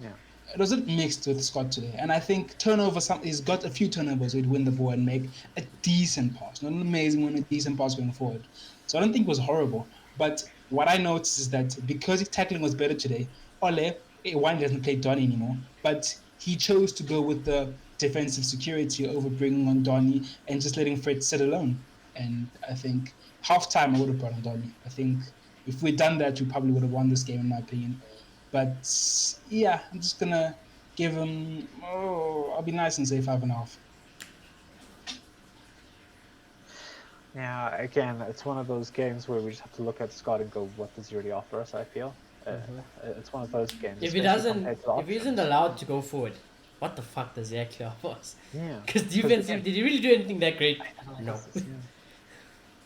Yeah. It was a bit mixed with Scott today, and I think turnover. He's got a few turnovers. He'd win the ball and make a decent pass, not an amazing one, a decent pass going forward. So I don't think it was horrible. But what I noticed is that because his tackling was better today, Ole one doesn't play Donny anymore, but he chose to go with the defensive security over bringing on Donny and just letting Fred sit alone. And I think half time I would have brought on Donny. I think if we'd done that, we probably would have won this game, in my opinion. But yeah, I'm just gonna give him. Oh, I'll be nice and say 5.5. Yeah, again, it's one of those games where we just have to look at Scott and go, what does he really offer us, I feel. It's one of those games, If he especially doesn't, compared to the if he isn't options. allowed to go forward, what the fuck does he actually offer us? Yeah. Because 'Cause defensively, again- did he really do anything that great? I know, No. yeah.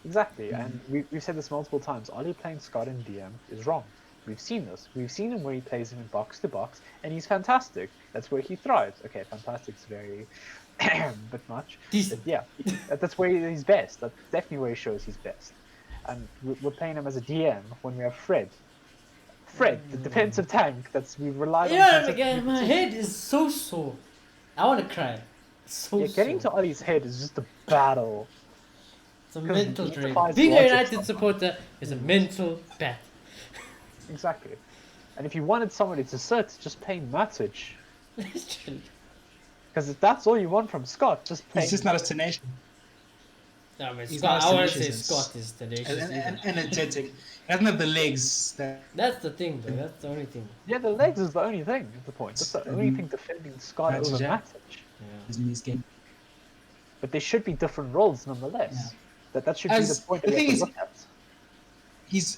Exactly, and we've said this multiple times. Ollie playing Scott in DM is wrong. We've seen this. We've seen him where he plays him in box to box, and he's fantastic. That's where he thrives. Okay, fantastic's very, bit much. Decent. But yeah, that's where he's best. That's definitely where he shows he's best. And we're playing him as a DM when we have Fred. Fred, the defensive tank that's we relied on. Yeah, consistently again, my for head is so sore. I want to cry. It's so Yeah, getting to sore. Ollie's head is just a battle. It's a 'cause mental he drain. defies Being a logic United sometimes. supporter is a mental battle. Exactly. And if you wanted somebody to sit, just play Matic. Literally. Because if that's all you want from Scott, just play. He's just not as tenacious. I mean, He's Scott, not I want to say tenacious Scott is tenacious. and either. energetic. He doesn't have the legs that That's the thing, though. That's the only thing. Yeah, the legs is the only thing at the point. That's the only thing defending Scott Matic, over yeah. Matic. Yeah. is in this game. But there should be different roles nonetheless. That should be the As- point the that we thing have is- to look at.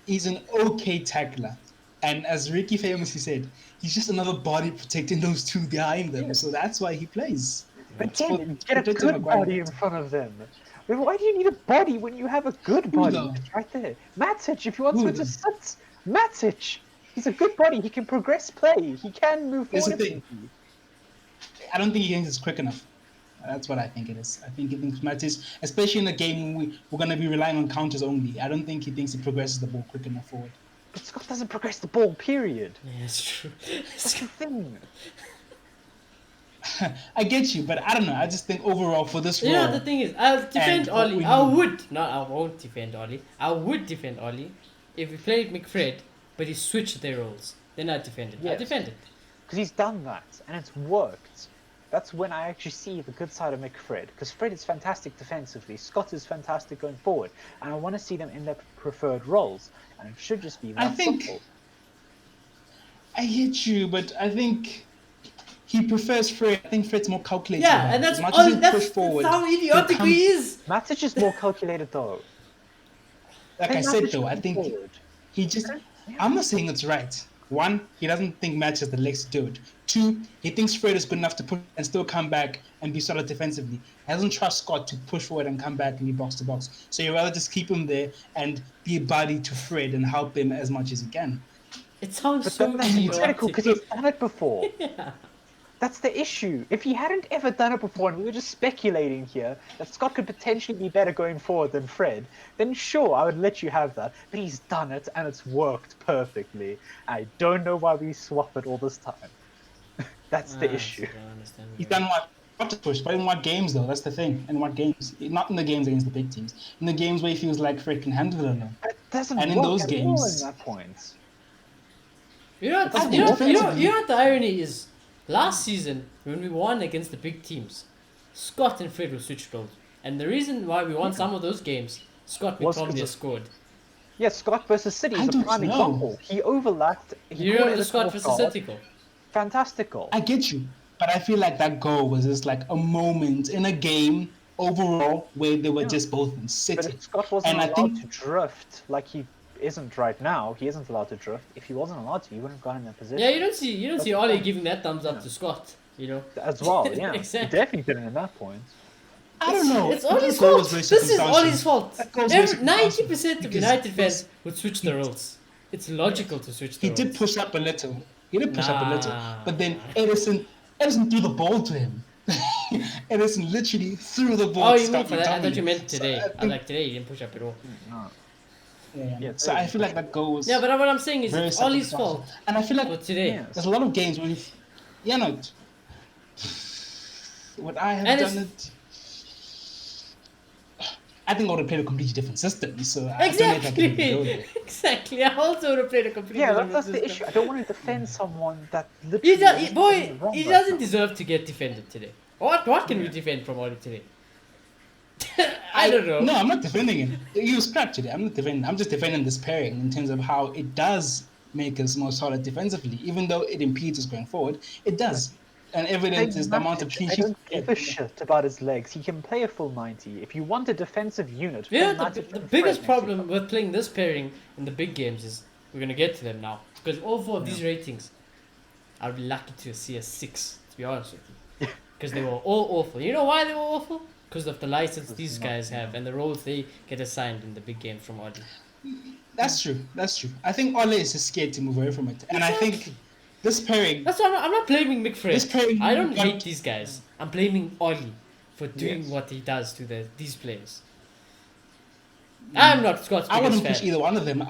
He's an okay tackler. And as Ricky famously said, he's just another body protecting those two behind them. Yeah. So that's why he plays. But It's for- again, get a protect good Maguire. body in front of them. I mean, why do you need a body when you have a good body? though? It's right there. Matic, if you want Who someone to sit, Matic. He's a good body. He can progress play. He can move Here's forward. the thing. I don't think he thinks it's quick enough. That's what I think it is. I think he thinks Matis, especially in a game when we're going to be relying on counters only. I don't think he thinks he progresses the ball quick enough forward. But Scott doesn't progress the ball, period. Yeah, it's true. That's the thing. I get you, but I don't know. I just think overall for this role, You know, the thing is, I'll defend what Ollie. we I need- would. No, I won't defend Ollie. I would defend Ollie if we played McFred, but he switched their roles. Then I'd defend it. I Yes. defend it. Because he's done that, and it's worked. That's when I actually see the good side of McFred. Because Fred is fantastic defensively, Scott is fantastic going forward, and I want to see them in their preferred roles. And it should just be that I think- simple. I hate you, but I think he prefers Fred. I think Fred's more calculated. Yeah, about it. and that's As much all. as he That's, push forward, how idiotic he'll he come- is. Matic is more calculated though. Like Play I said Matic though, I going think forward. he just. I'm not saying it's right. One, he doesn't think Match has the legs to do it. Two, he thinks Fred is good enough to push and still come back and be solid defensively. He doesn't trust Scott to push forward and come back and be box to box. So you'd rather just keep him there and be a buddy to Fred and help him as much as he can. It sounds But so then that's hypothetical because idiotic. he's done it before. Yeah. That's the issue. If he hadn't ever done it before and we were just speculating here that Scott could potentially be better going forward than Fred, then sure, I would let you have that. But he's done it and it's worked perfectly. I don't know why we swap it all this time. That's the issue. I understand. He's done what? Not to push, but in what games though? That's the thing. In what games? Not in the games against the big teams. In the games where he feels like Fred can handle it alone. It doesn't And in work those at all games- in that point. You know, I what, think you know, you know, defensively- you know what the irony is? Last season, when we won against the big teams, Scott and Fred were switched roles. And the reason why we won some of those games, Scott Was McTominay 'cause of- scored. Yeah, Scott versus City I is a don't prime know. example. He overlapped. He You caught remember in the a Scott goal versus guard. City goal? Fantastic goal. I get you, but I feel like that goal was just like a moment in a game overall where they were Yeah. just both in But City. if Scott wasn't And I allowed think- to drift like he isn't right now, he isn't allowed to drift. If he wasn't allowed to, he wouldn't have gotten in that position. Yeah, you don't see That's Ollie the point. giving that thumbs up Yeah. to Scott. You know. As well, yeah. Exactly. He definitely didn't at that point. I don't know. It's Ollie's That goal fault. was very This is circumstantial. Ollie's fault. That goal was very 90% of because United it was- fans would switch the roles. It's logical to switch the He roles. did push up a little. He did push up a little. Nah. But then Edison threw the ball to him. Edison literally threw the ball Oh, to you mean Scott for that? I thought McTominay. you meant So today. I I was think- like, today he didn't push up at all. yeah. Yeah, So I feel like that goal was Yeah, but what I'm saying is very it's Ollie's circumstantial. fault And I feel like for today. Yeah. there's a lot of games where we've, no, would I have And done it? I think I would have played a completely different system. So I don't know if I can even go Exactly. there. Exactly. I also would have played a completely Yeah, different that's the system. issue. I don't want to defend someone that He literally. does, is boy, doing wrong he right doesn't now. deserve to get defended today. What can we defend from Ollie today? I don't know. No, I'm not defending him. He was crap today. I'm not defending. I'm just defending this pairing in terms of how it does make us more solid defensively. Even though it impedes us going forward, it does. and evidence is the amount of clean I sheets. don't give a shit about his legs. He can play a full 90. If you want a defensive unit, play Yeah, Matic the and biggest Fred next to problem him. with playing this pairing in the big games is we're gonna get to them now because all four of these ratings, I'd be lucky to see a 6. To be honest with you, because they were all awful. You know why they were awful? Because of the license these guys have and the roles they get assigned in the big game from Audi. That's true. That's true. I think Ole is just scared to move away from it, and I think Exactly. this pairing. That's why I'm not blaming This McFred. pairing I don't got- hate these guys. I'm blaming Ollie for doing Yes. what he does to these players. I'm not Scott's I biggest wouldn't push fan. either one of them.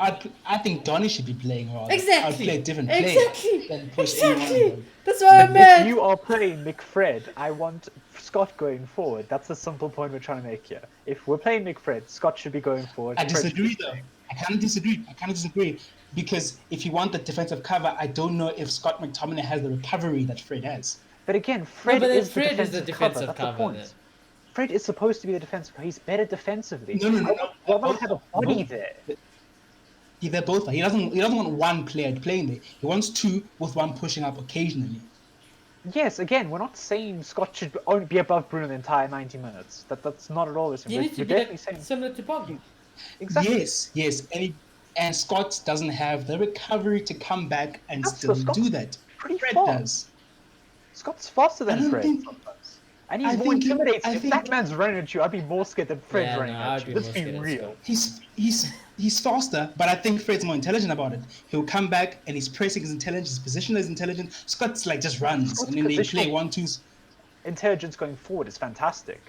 I think Donny should be playing rather. I'd Exactly. play a different player Exactly. than push any one of Exactly. them. That's why I'm If mad. you are playing McFred, I want Scott going forward. That's the simple point we're trying to make here. If we're playing McFred, Scott should be going forward. I Fred should disagree be though. playing. I kind of disagree because if you want the defensive cover, I don't know if Scott McTominay has the recovery that Fred has. But again, Fred, but then is, Fred the is the defensive defensive cover. That's cover the point. then. Fred is supposed to be the defensive cover. He's better defensively. No. Why would have a body Both. there? Yeah, they're both. He doesn't want one player playing there. He wants two with one pushing up occasionally. Yes, again, we're not saying Scott should only be above Bruno the entire 90 minutes. That's not at all the same. You need to We're be definitely like, saying similar to Pogba. exactly. Yes, and Scott doesn't have the recovery to come back and That's still so Scott's do that. pretty Fred fast. does. Scott's faster I than don't Fred think- sometimes. And I he's more think he- intimidating. I If think- that man's running at you, I'd be more scared than Fred's Yeah, running no, at I'd you. be Let's more be scared of real. Scott. He's faster, but I think Fred's more intelligent about it. He'll come back and his pressing is intelligent, his position is intelligent. Scott's like just runs Scott's and then they play positional- 1-2s. Intelligence going forward is fantastic.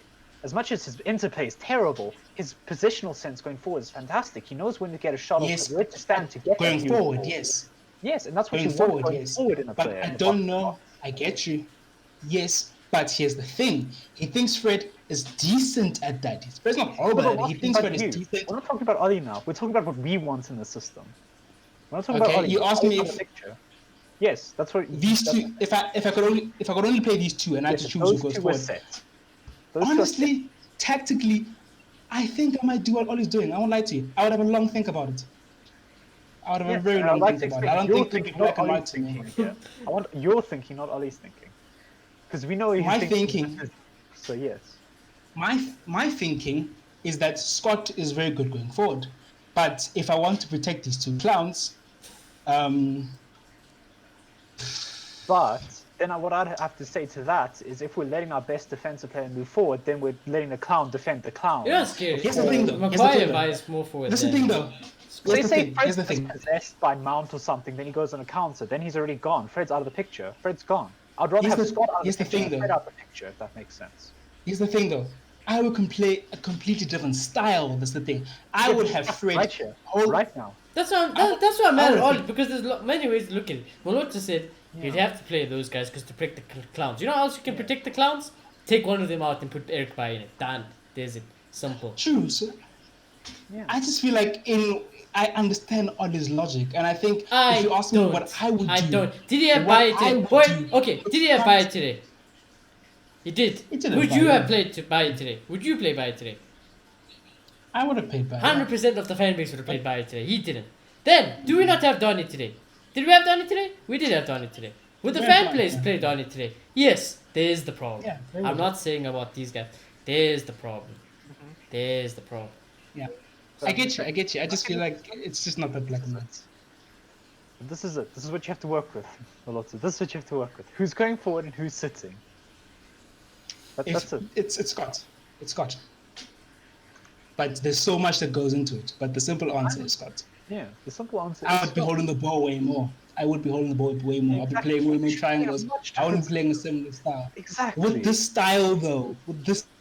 As much as his interplay is terrible, his positional sense going forward is fantastic. He knows when to get a shot Yes, off, where to stand to get going that forward, beautiful. yes. Yes, and that's what Going you forward, want going yes. forward in a But player. I in the don't box. know. I get you. Yes, but here's the thing. He thinks Fred is decent at that. Fred's not horrible But at we're it. He not thinks talking Fred is about you. decent. We're not talking about Ollie now. We're talking about what we want in the system. We're not talking about Okay, Ollie. you asked me Ollie's if- on the picture. Yes, that's what These that's- two, if I could only play these two and I had yes, to choose who those goes two were forward. set. Those two are set. Honestly, tactically, I think I might do what Ollie's doing. I won't lie to you. I would have a long think about it. I would have Yes, a very and I'd long like think to about it. I don't you're think it'll be thinking, black not and white Ollie's to me. thinking here. I want your thinking, not Ollie's thinking. Because we know he's My thinking- So yes. My thinking is that Scott is very good going forward, but if I want to protect these two clowns, But then what I'd have to say to that is if we're letting our best defensive player move forward, then we're letting the clown defend the clown. You know what's scary? Here's the thing, though. Here's the Maguire thing, though. buys more forward That's the than thing, though. So Here's the say thing. Fred's Here's the thing. possessed by Mount or something, then he goes on a counter, then he's already gone. Fred's out of the picture. Fred's gone. I'd rather Here's have the- Scott out of here's the the picture thing, than Fred though. out of the picture, if that makes sense. Here's the thing, though. I would play a completely different style. That's the thing. I would have Fred right here, hold. right now. That's why I'm mad at would Ollie think- because there's many ways to look at it. Malota just said you'd have to play those guys because to protect the clowns. You know how else you can protect the clowns? Take one of them out and put Eric Bailly in it. Done. There's it. Simple. True. So Yeah. I just feel like I understand Ollie's logic, and I think I if you ask don't. me what I would do, I don't. Did he have what Bailly I today? would Boy, do- okay. Did he have Bailly today? He did. He didn't Would have you Bailly. have played to Bailly today? Would you play Bailly today? I would have paid back. 100% of the fan base would have played Bailly today. He didn't. Then, do we not have Donny today? Did we have Donny today? We did have Donny today. Would the We fan had base Donny. play Donny today? Yes, there's the problem. Yeah, they I'm would. not saying about these guys. There's the problem. Mm-hmm. There's the problem. Yeah, I get you. I just feel like it's just not that black and white. This is it. This is what you have to work with, Malota. This is what you have to work with. Who's going forward and who's sitting. That's it. It's Scott. It's Scott. But there's so much that goes into it. But the simple answer is Scott. Yeah, the simple answer I is would be Scott. holding the ball way more. I would be holding the ball way more. I'd be playing way more triangles. I wouldn't be playing a similar style. Exactly. With this style, though,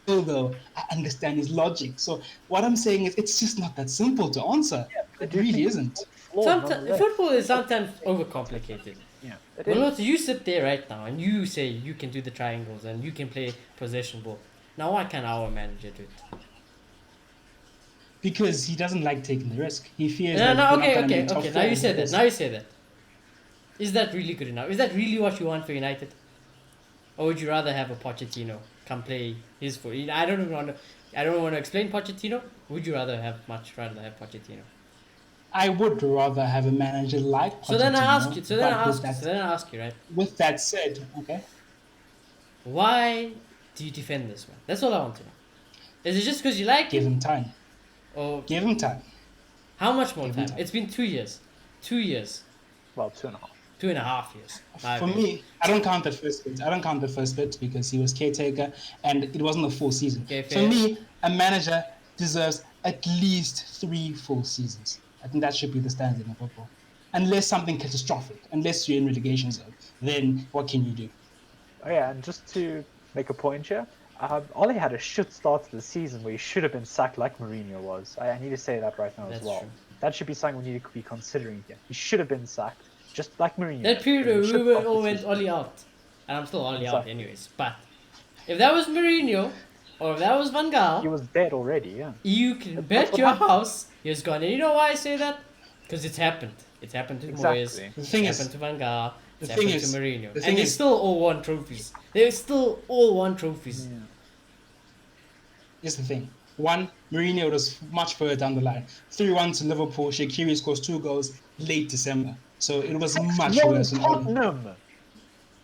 I understand his logic. So what I'm saying is, it's just not that simple to answer. I It do really think isn't. it's flawed Sometimes, nonetheless. football is sometimes overcomplicated. Yeah, it is. Malota, you sit there right now and you say you can do the triangles and you can play possession ball. Now why can't our manager do it? Because he doesn't like taking the risk. He fears No, that no, we're not okay, gonna okay, make top okay. four Now you said that. because- Now you say that. Is that really good enough? Is that really what you want for United? Or would you rather have a Pochettino come play his foot? I don't want to explain Pochettino. Would you rather have Pochettino? I would rather have a manager like Pochettino. So then I ask you. but with that- Right? With that said, okay. Why do you defend this one? That's all I want to know. Is it just because you like Give him? him time. Or Give him time. how much more Give him time? time. It's been 2 years. 2 years. Well, 2.5. 2.5 years. My For bad. me, I don't count the first bit. I don't count the first bit because he was caretaker and it wasn't a full season. Okay, For fair. me, a manager deserves at least 3 full seasons. I think that should be the standard in football. Unless something catastrophic, unless you're in relegation zone, then what can you do? Oh yeah, and just to make a point here, Ole had a shit start to the season where he should have been sacked like Mourinho was. I need to say that right now That's as well. true. That should be something we need to be considering here. He should have been sacked, just like Mourinho. That period He where should we start the all went season. Ollie out. And I'm still Ollie out Exactly. anyways. But if that was Mourinho or if that was Van He Gaal, was dead already, yeah. you can That's bet what your happened. house he was gone. And you know why I say that? Because it's happened. It's happened to Moyes. Exactly. The thing It's is, happened to Van Gaal. It's the thing happened is- to Mourinho. the thing And they is- still all won trophies. They still all won trophies. Yeah. here's the thing. One, Mourinho was much further down the line. 3-1 to Liverpool. Shaqiri scores 2 goals late December. So it was much One worse than Ole. Tottenham.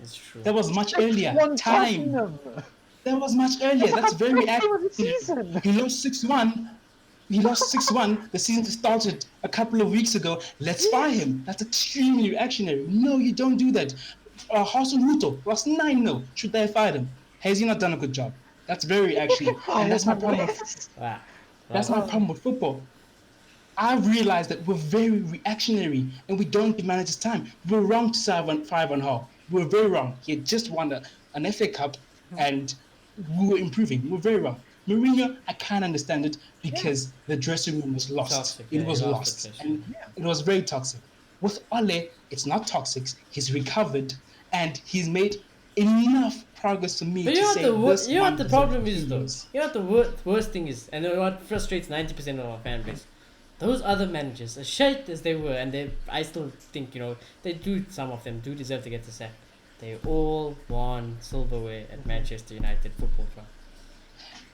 It's true. That was much earlier. One Time. Tottenham. That was much earlier. That's very Of the accurate. season. He lost 6-1. He lost 6-1. The season started a couple of weeks ago. Let's fire him. That's extremely reactionary. No, you don't do that. Hassan Ruto lost 9-0. Should they have fired him? Has he not done a good job? That's very reactionary. And that's my problem with Wow. That's my problem with football. I've realized that we're very reactionary and we don't give managers time. We're wrong to say five on Hall. We're very wrong. He had just won an FA Cup and we were improving. We're very wrong. Mourinho, I can't understand it because the dressing room was lost. Toxic, It yeah, was he lost lost. the dressing And it was very toxic. With Ole, it's not toxic. He's recovered and he's made enough progress for me But to you know say what this you know one what the deserves problem 3 is though? years. You know what the worst thing is, and what frustrates 90% of our fan base? Those other managers, as shite as they were, and I still think, some of them do deserve to get the sack. They all won silverware at Manchester United Football Club.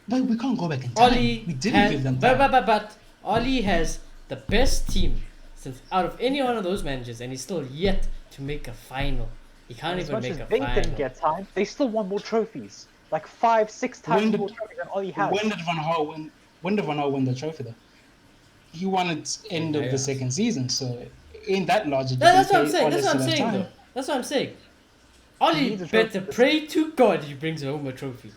But we can't go back in time. Oli We didn't give them but, time. but Oli has the best team since out of any one of those managers, and he's still yet to make a final. He can't As even much make as a they final. didn't get time, they still won more trophies. Like 5-6 times When did- more trophies than Ole has. When did Van Gaal win? When did Van Gaal win the trophy though? He won it end of Yeah. the second season, so in that logic, That's you what I'm can saying. say That's Ole what I'm still has saying, time. though. That's what I'm saying. He Oli needs a better trophy. pray to God he brings home a trophy.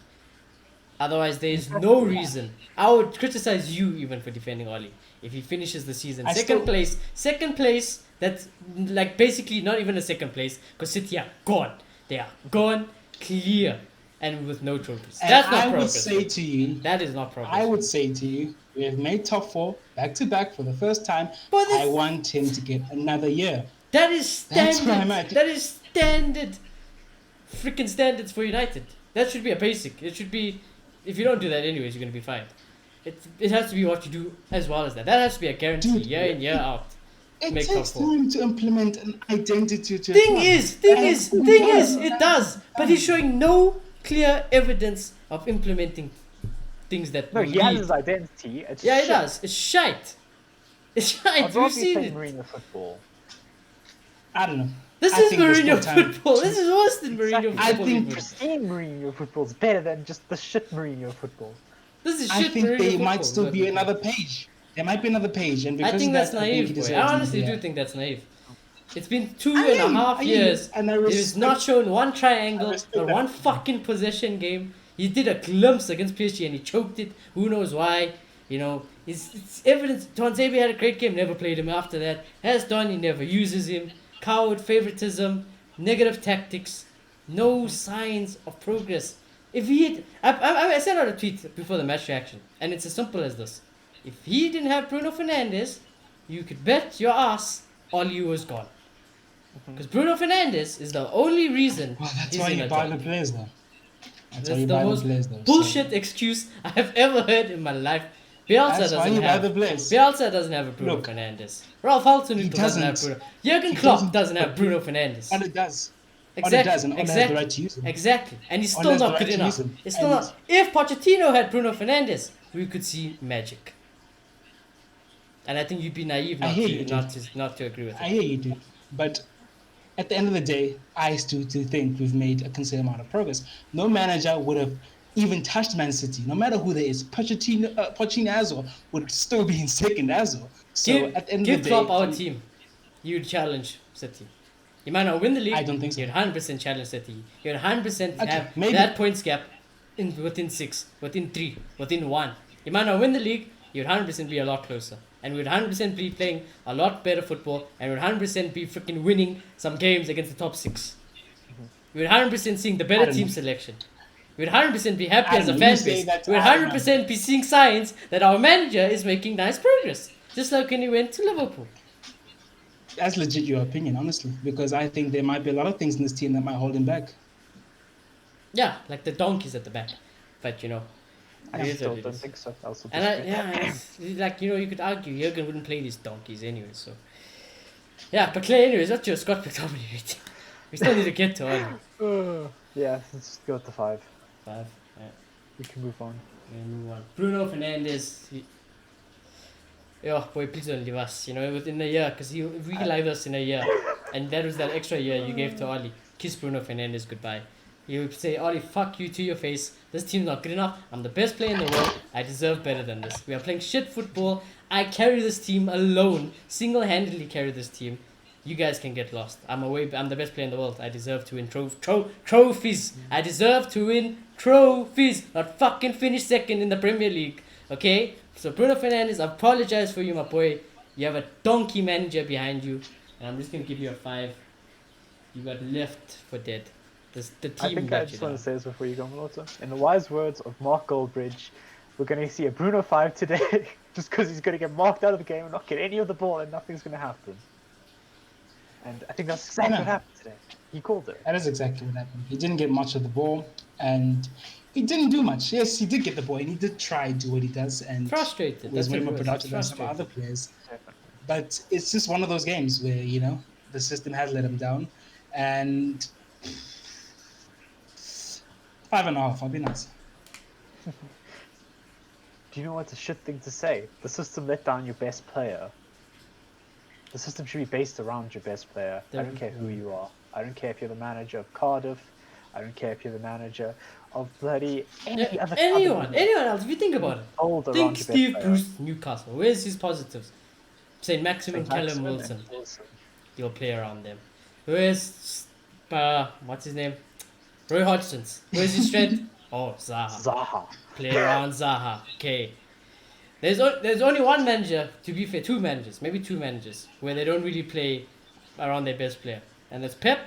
Otherwise, there is no reason. I would criticize you even for defending Oli if he finishes the season second place. Second place. That's like basically not even a second place because City are gone. They are gone, clear, and with no trophies. And That's not I would progress. say to you, That is not progress. I would say to you, we have made top 4 back to back for the first time. But I want him to get another year. That is That's where I'm standard. at. That is standard. Freaking standards for United. That should be a basic. It should be. If you don't do that, anyways, you're gonna be fine. It has to be what you do as well as that. That has to be a guarantee, Dude, year in year out. It Make takes top 4. time to implement an identity to a Thing club. is, it does. But he's showing no clear evidence of implementing things that No, will he has lead. his identity. It's Yeah, shit. it does. It's shite. It's shite. I'd rather We've seen play it. Mourinho football. I don't know. This I is think there's still Mourinho time football. to- This is worse than Mourinho Exactly. I football. think even. Pristine Mourinho football is better than just the shit Mourinho football. This is I shit think Mourinho there football. might still not be football. another page. There might be another page, and because I think of that's that, I think he naive, boy. deserves I another honestly year. do think that's naive. It's been two I and a am, half I am, years. and I He's respect- not shown one triangle I respect or that. one fucking possession game. He did a glimpse against PSG and he choked it. Who knows why? It's evidence. Tuanzebe had a great game, never played him after that. Has done, he never uses him. Coward favoritism, negative tactics, no signs of progress. If he had, I sent out a tweet before the match reaction, and it's as simple as this. If he didn't have Bruno Fernandes, you could bet your ass Oli was gone. Because Bruno Fernandes is the only reason Well, that's he's why in you a buy job. the players, though. That's why That's you the buy the most players, though. bullshit excuse I have ever heard in my life. Bielsa That's why doesn't you buy have. the players. Bielsa doesn't have a Bruno Look, Fernandes. Ralph Hasenhüttl doesn't have doesn't. Bruno. Jurgen He Klopp doesn't, doesn't have but- Bruno Fernandes. And it does. Exactly. Ole does, and Ole has the right to use him. Exactly. And he's Ole still has the not right good to enough. use him. It's still And- not. If Pochettino had Bruno Fernandes, we could see magic. And I think you'd be naive I not hear to you, not to agree with I it. hear you, dude. But at the end of the day, I still do think we've made a considerable amount of progress. No manager would have even touched Man City, no matter who there is. Pochettino would still be in second as well. So at the end of Give the Klopp day, our team. You'd challenge City. You might not win the league. I don't think so. You'd 100% challenge City. You'd 100% Okay, have maybe. that points gap within 6, within 3, within 1. You might not win the league. You'd 100% be a lot closer. And we'd 100% be playing a lot better football. And we'd 100% be freaking winning some games against the top 6. We'd 100% seeing the I better don't team know. selection. We'd 100% be happy I as a don't know. fan You say base. that, We'd I don't know. 100% be seeing signs that our manager is making nice progress. Just like when he went to Liverpool. That's legit your opinion, honestly, because I think there might be a lot of things in this team that might hold him back. Yeah, like the donkeys at the back. But you know, I it is still what it don't is. think so. I'll still And I, disagree. yeah, it's like, you know, you could argue Jurgen wouldn't play these donkeys anyway, so. Yeah, but Clay, anyways, that's your Scott McTominay rating. We still need to get to all. Yeah, let's just go with the 5. 5. Yeah, We can move on. we'll move on. Bruno Fernandes. Oh boy, please don't leave us, you know, within a year, because he relived us in a year. And that was that extra year you gave to Oli. Kiss Bruno Fernandes goodbye. You would say, Oli, fuck you to your face. This team's not good enough. I'm the best player in the world. I deserve better than this. We are playing shit football. I carry this team alone. Single-handedly carry this team. You guys can get lost. I'm the best player in the world. I deserve to win trophies. I deserve to win trophies. Not fucking finish second in the Premier League. Okay? So Bruno Fernandes, I apologize for you, my boy. You have a donkey manager behind you. And I'm just going to give you a 5. You got left for dead. The team I think I let you just want down. to say this before you go, Melota. In the wise words of Mark Goldbridge, we're going to see a Bruno 5 today just because he's going to get marked out of the game and not get any of the ball and nothing's going to happen. And I think that's exactly what happened today. He called it. That is exactly what happened. He didn't get much of the ball, and he didn't do much. Yes, he did get the ball, and he did try to do what he does, and Frustrated. was That's way what more it was. productive than some Frustrated. other players. Definitely. But it's just one of those games where, you know, the system has let him down, and 5.5, I'll be nice. Do you know what's a shit thing to say? The system let down your best player. The system should be based around your best player. I don't care who you are. I don't care if you're the manager of Cardiff. I don't care if you're the manager of bloody any other Anyone else, if you think about it. Hold around Think your best Steve player. Bruce, Newcastle. Where's his positives? St. Maximin, St. Callum Maximin Wilson. and Wilson. You'll play around them. Where's what's his name? Roy Hodgson's. Where's his strength? Oh, Zaha. Zaha. Play around Zaha. Okay. There's only one manager, to be fair, two managers, maybe two managers, where they don't really play around their best player. And that's Pep,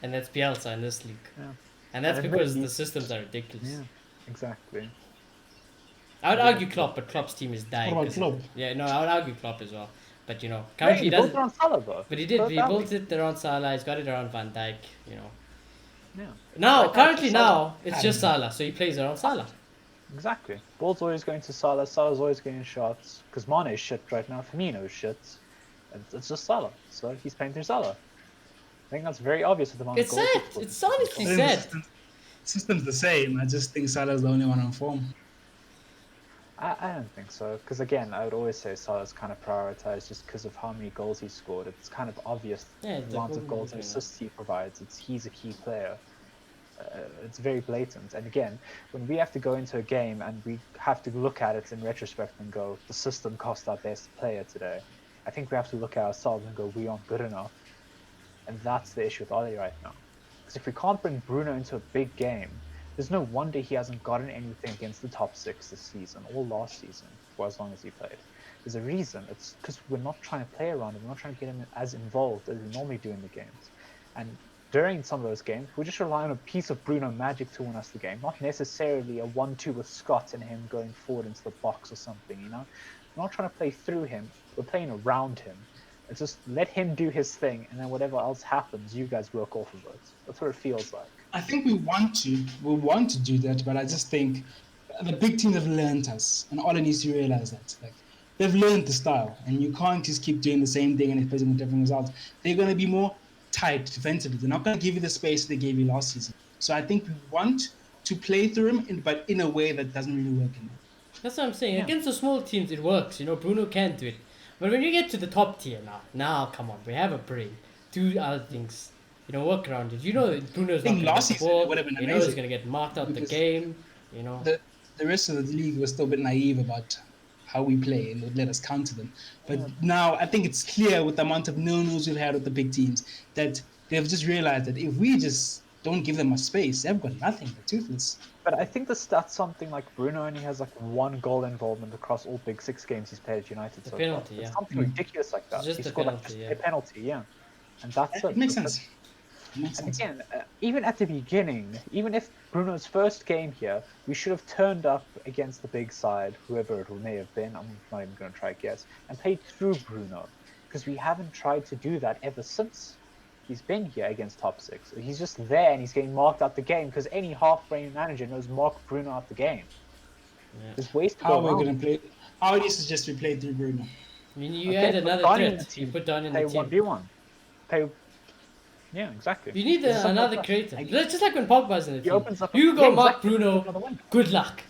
and that's Bielsa in this league. Yeah. And that's And because maybe- the systems are ridiculous. Yeah, exactly. I would argue Klopp, but Klopp's team is dying. What about 'cause- Klopp? Yeah, no, I would argue Klopp as well. But you know, Hey, currently he he built doesn't. it on Salah, though. But he did. He that built way. it around Salah. He's got it around Van Dijk. You know. Yeah, Now, Right now, currently it's now, it's I just don't know. Salah, so he plays around Salah. exactly. Ball's always going to Salah. Salah's always getting shots. Because Mane is shit right now. Firmino is shit. And it's just Salah. So he's playing through Salah. I think that's very obvious with the amount It's of goals. sad. he's scored. It's honestly I think the sad. system's the same. I just think Salah's the only one on form. I don't think so. Because again, I would always say Salah's kind of prioritized just because of how many goals he scored. It's kind of obvious Yeah, the amount of goals and assists he provides. He's a key player. It's very blatant. And again, when we have to go into a game and we have to look at it in retrospect and go, the system cost our best player today, I think we have to look at ourselves and go, we aren't good enough. And that's the issue with Oli right now. Because if we can't bring Bruno into a big game, there's no wonder he hasn't gotten anything against the top 6 this season or last season for as long as he played. There's a reason. It's because we're not trying to play around him. We're not trying to get him as involved as we normally do in the games. And during some of those games, we're just relying on a piece of Bruno magic to win us the game, not necessarily a 1-2 with Scott and him going forward into the box or something, you know? We're not trying to play through him. We're playing around him. It's just let him do his thing, and then whatever else happens, you guys work off of it. That's what it feels like. I think we want to do that, but I just think the big teams have learned us, and Ole needs to realize that. Like, they've learned the style, and you can't just keep doing the same thing and expecting different results. They're going to be more tight defensively. They're not going to give you the space they gave you last season. So I think we want to play through him, but in a way that doesn't really work anymore. That's what I'm saying. Yeah. Against the small teams, it works. You know, Bruno can do it. But when you get to the top tier now, come on, we have a brain. do other things. You know, work around it. You know, Bruno's I not think gonna last get the season it ball. would have been You know, he's amazing gonna get marked out the because game. You know, the rest of the league was still a bit naive about how we play and would let us counter them. But Yeah. now I think it's clear with the amount of nil-nils we've had with the big teams that they've just realized that if we just don't give them much space, they've got nothing. They're toothless. But I think the stats something like Bruno only has like 1 goal involvement across all big 6 games he's played at United the so far. penalty, It's yeah. something ridiculous like It's that. just He the scored like penalty, just yeah. a penalty, yeah, and that's It makes sense. It makes And sense. again, even at the beginning, even if Bruno's first game here, we should have turned up against the big side, whoever it may have been. I'm not even going to try to guess, and played through Bruno because we haven't tried to do that ever since he's been here against top six. He's just there and he's getting marked out the game because any half-brain manager knows mark Bruno out the game. Yeah. There's ways to How go we're around. going to play? How it is to just be played through Bruno. I mean, you Okay, had put another Donny in the threat. You team. put Donny in Play the team. 1v1. Play. Yeah, exactly. You need It's something another like that. creator. It's just like when Pogba's in the He team. opens up. You go Yeah, mark exactly. Bruno. Another window. Good luck.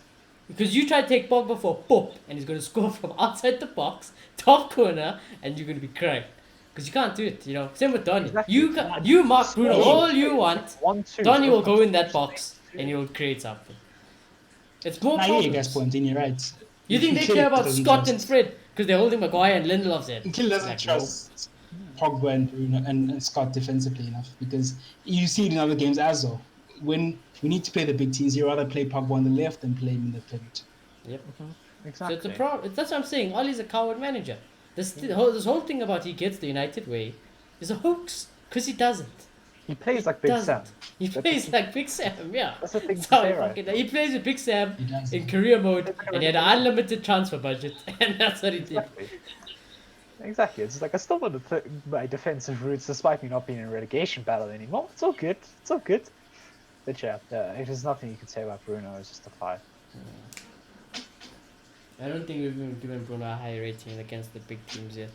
Because you try to take Pogba for a pop and he's going to score from outside the box, top corner, and you're going to be crying. Because you can't do it, you know. Same with Donny. Exactly. You mark Bruno Score. all you want. 1-2. Donny will go in that Space, box two. and he'll create something. It's more Now, yeah, you guys problems. point in, you're right. You think they Kelly care about doesn't Scott and trust- Fred because they're holding Maguire and Lindelof's head? Kelly doesn't Like, trust Pogba and Bruno and Scott defensively enough because you see it in other games as well. When we need to play the big teams, you rather play Pogba on the left than play him in the pivot. Yep. Exactly. So it's a problem. That's what I'm saying. Ollie's a coward manager. This whole thing about he gets the United way is a hoax because he doesn't. He plays like Big doesn't. Sam. He plays like Big Sam, yeah. That's the thing That's to how say, he right? fucking- He plays with Big Sam He does. in career mode, It's like a and he had an ridiculous- unlimited transfer budget, and that's what he did. Exactly. Exactly. It's like I still want to my defensive roots despite me not being in a relegation battle anymore. It's all good. It's all good. But yeah, there's nothing you can say about Bruno. It's just a 5. I don't think we've even given Bruno a high rating against the big teams yet.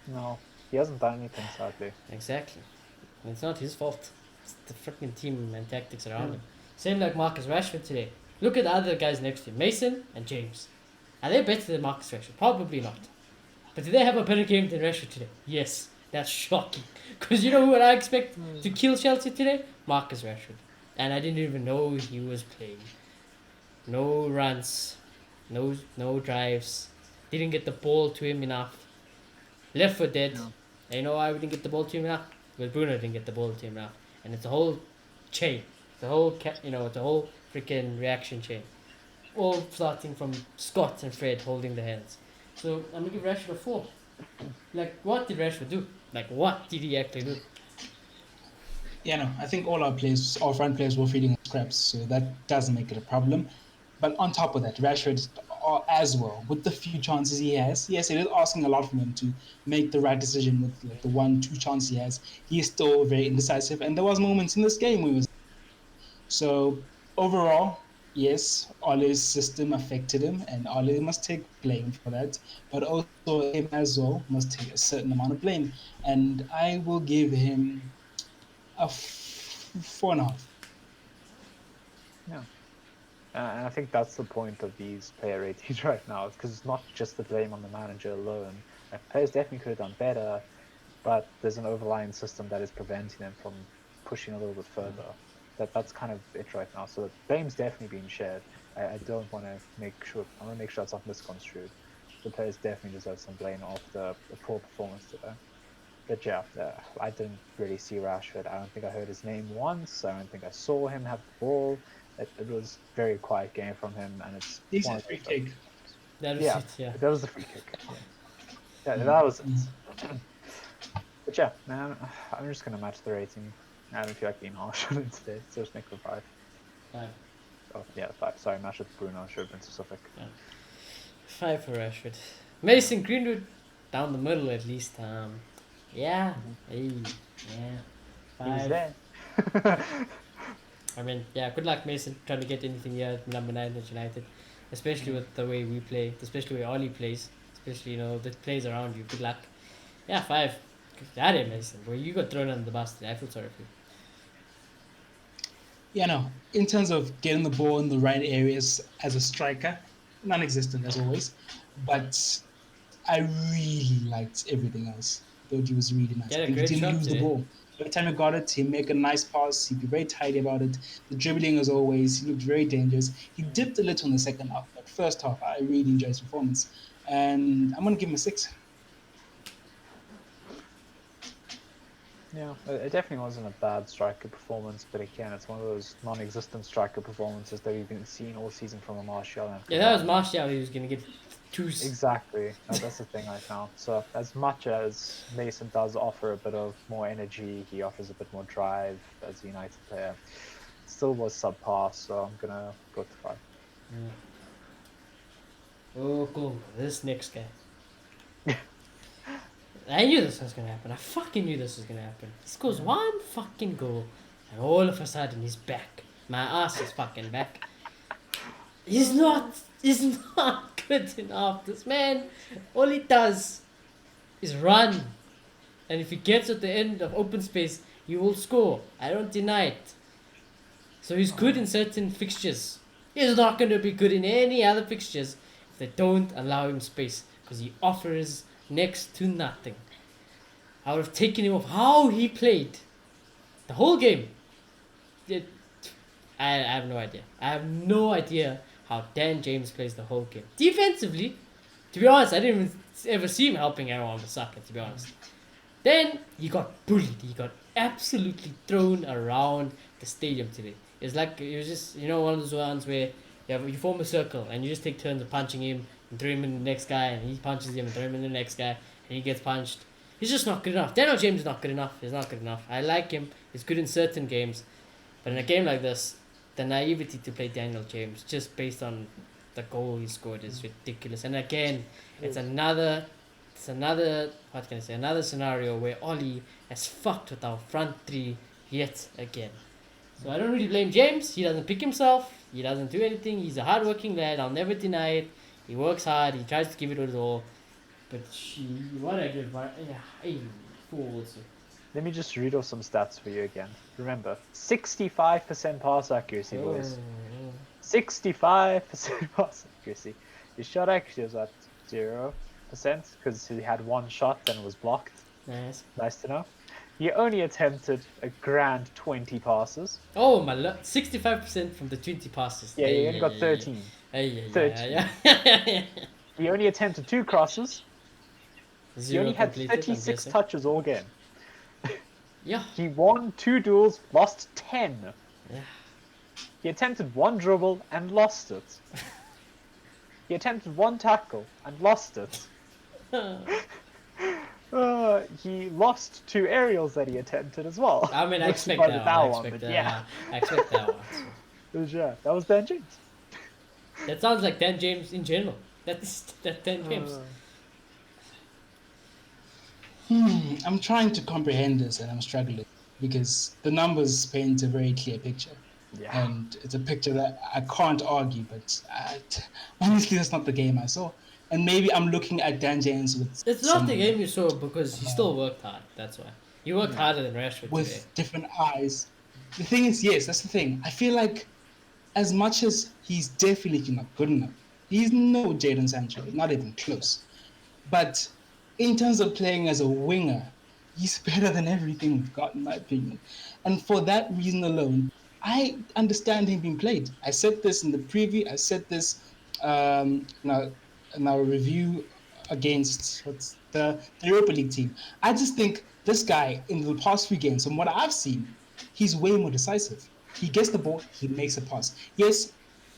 No, he hasn't done anything sadly. Exactly. And it's not his fault. It's the freaking team and tactics around him. Same like Marcus Rashford today. Look at the other guys next to him, Mason and James. Are they better than Marcus Rashford? Probably not. But did they have a better game than Rashford today? Yes. That's shocking. Because you know who I expect to kill Chelsea today? Marcus Rashford. And I didn't even know he was playing. No runs. No drives. Didn't get the ball to him enough. Left for dead. No. And you know why we didn't get the ball to him enough? Well, Bruno didn't get the ball to him enough. And it's a whole chain. The whole it's a whole freaking reaction chain. All starting from Scott and Fred holding the hands. So I'm gonna give Rashford a 4. Like, what did Rashford do? Like, what did he actually do? Yeah, no, I think all our front players were feeding on scraps, so that doesn't make it a problem. But on top of that, Rashford as well, with the few chances he has, yes, it is asking a lot from him to make the right decision with like the 1-2 chances he has. He is still very indecisive, and there was moments in this game where he was. So overall, yes, Ole's system affected him, and Ole must take blame for that. But also him as well must take a certain amount of blame, and I will give him a 4.5. Yeah. And I think that's the point of these player ratings right now, because it's not just the blame on the manager alone. Like, players definitely could have done better, but there's an overlying system that is preventing them from pushing a little bit further. That's kind of it right now. So the blame's definitely being shared. I don't want to make sure. I want to make sure that's not misconstrued. The players definitely deserve some blame after the poor performance today. But yeah, I didn't really see Rashford. I don't think I heard his name once. I don't think I saw him have the ball. It was a very quiet game from him, and it's one Decent of free those- kick. That was Yeah, it, yeah. that was the free kick. Yeah, that was it. But yeah, man, I'm just gonna match the rating. I don't feel like being harsh on it today, so just make it a 5. 5. Oh yeah, 5. Sorry, match with Bruno. Should have been specific. 5 for Rashford. Mason Greenwood down the middle at least. Yeah. Hey. Yeah. He's 5. there. I mean, yeah, good luck, Mason, trying to get anything here at number 9 at United. Especially with the way we play, especially the way Ollie plays, especially, you know, the plays around you. Good luck. Yeah, 5. That is Mason. Boy, you got thrown under the bus today. I feel sorry for you. Yeah, no. In terms of getting the ball in the right areas as a striker, non-existent as always. But I really liked everything else. thought he was really nice. He had I a think he great didn't shot lose the today. ball. Every time he got it, he'd make a nice pass. He'd be very tidy about it. The dribbling, as always, he looked very dangerous. He dipped a little in the second half, but first half, I really enjoyed his performance. And I'm going to give him a 6. Yeah, it definitely wasn't a bad striker performance, but again, it's one of those non-existent striker performances that we've been seeing all season from Martial and Yeah, that was Cavani. Martial. He was gonna get two. Exactly, that's the thing I found. So as much as Mason does offer a bit of more energy, he offers a bit more drive as a United player. Still was subpar, so I'm gonna go to 5. Oh, cool. This next guy. I knew this was gonna happen. I fucking knew this was gonna happen. He scores one fucking goal, and all of a sudden he's back. My ass is fucking back. He's not. He's not good enough. This man, all he does is run, and if he gets at the end of open space, he will score. I don't deny it. So he's good in certain fixtures. He's not going to be good in any other fixtures if they don't allow him space, because he offers next to nothing. I would have taken him off how he played the whole game. I have no idea. I have no idea how Dan James plays the whole game. Defensively, to be honest, I didn't even ever see him helping anyone with Saka, to be honest. Then he got bullied. He got absolutely thrown around the stadium today. It's like it was just one of those ones where you form a circle and you just take turns of punching him and throw him in the next guy, and he punches him and throw him in the next guy, and he gets punched. He's just not good enough. Daniel James is not good enough. He's not good enough. I like him. He's good in certain games, but in a game like this, the naivety to play Daniel James just based on the goal he scored is ridiculous. And again, it's another what can I say? Another scenario where Oli has fucked with our front three yet again. So I don't really blame James. He doesn't pick himself. He doesn't do anything. He's a hardworking lad. I'll never deny it. He works hard. He tries to give it his all. But what I did, fools. Let me just read off some stats for you again. Remember, 65% pass accuracy, boys. 65% pass accuracy. His shot actually was at 0% because he had one shot and it was blocked. Nice. Nice to know. He only attempted a grand 20 passes. Oh my lord, 65% from the 20 passes. Yeah, he only got 13. 13. He only attempted 2 crosses. He only had 36 touches all game. Yeah. He won 2 duels, lost 10. Yeah. He attempted 1 dribble and lost it. He attempted 1 tackle and lost it. He lost 2 aerials that he attempted as well. I mean, I expect that one. I expect that one. Yeah, that was Dan James. That sounds like Dan James in general. That's Dan James. I'm trying to comprehend this and I'm struggling because the numbers paint a very clear picture. Yeah. And it's a picture that I can't argue, but honestly, that's not the game I saw. And maybe I'm looking at Dan James with... It's not the game you saw because he still worked hard, that's why. He worked harder than Rashford with today. different eyes. The thing is, yes, that's the thing. I feel like as much as he's definitely not good enough, he's no Jadon Sancho, not even close. But in terms of playing as a winger, he's better than everything we've got, in my opinion. And for that reason alone, I understand him being played. I said this in the preview. I said this in our review against the Europa League team. I just think this guy, in the past few games, from what I've seen, he's way more decisive. He gets the ball, he makes a pass. Yes,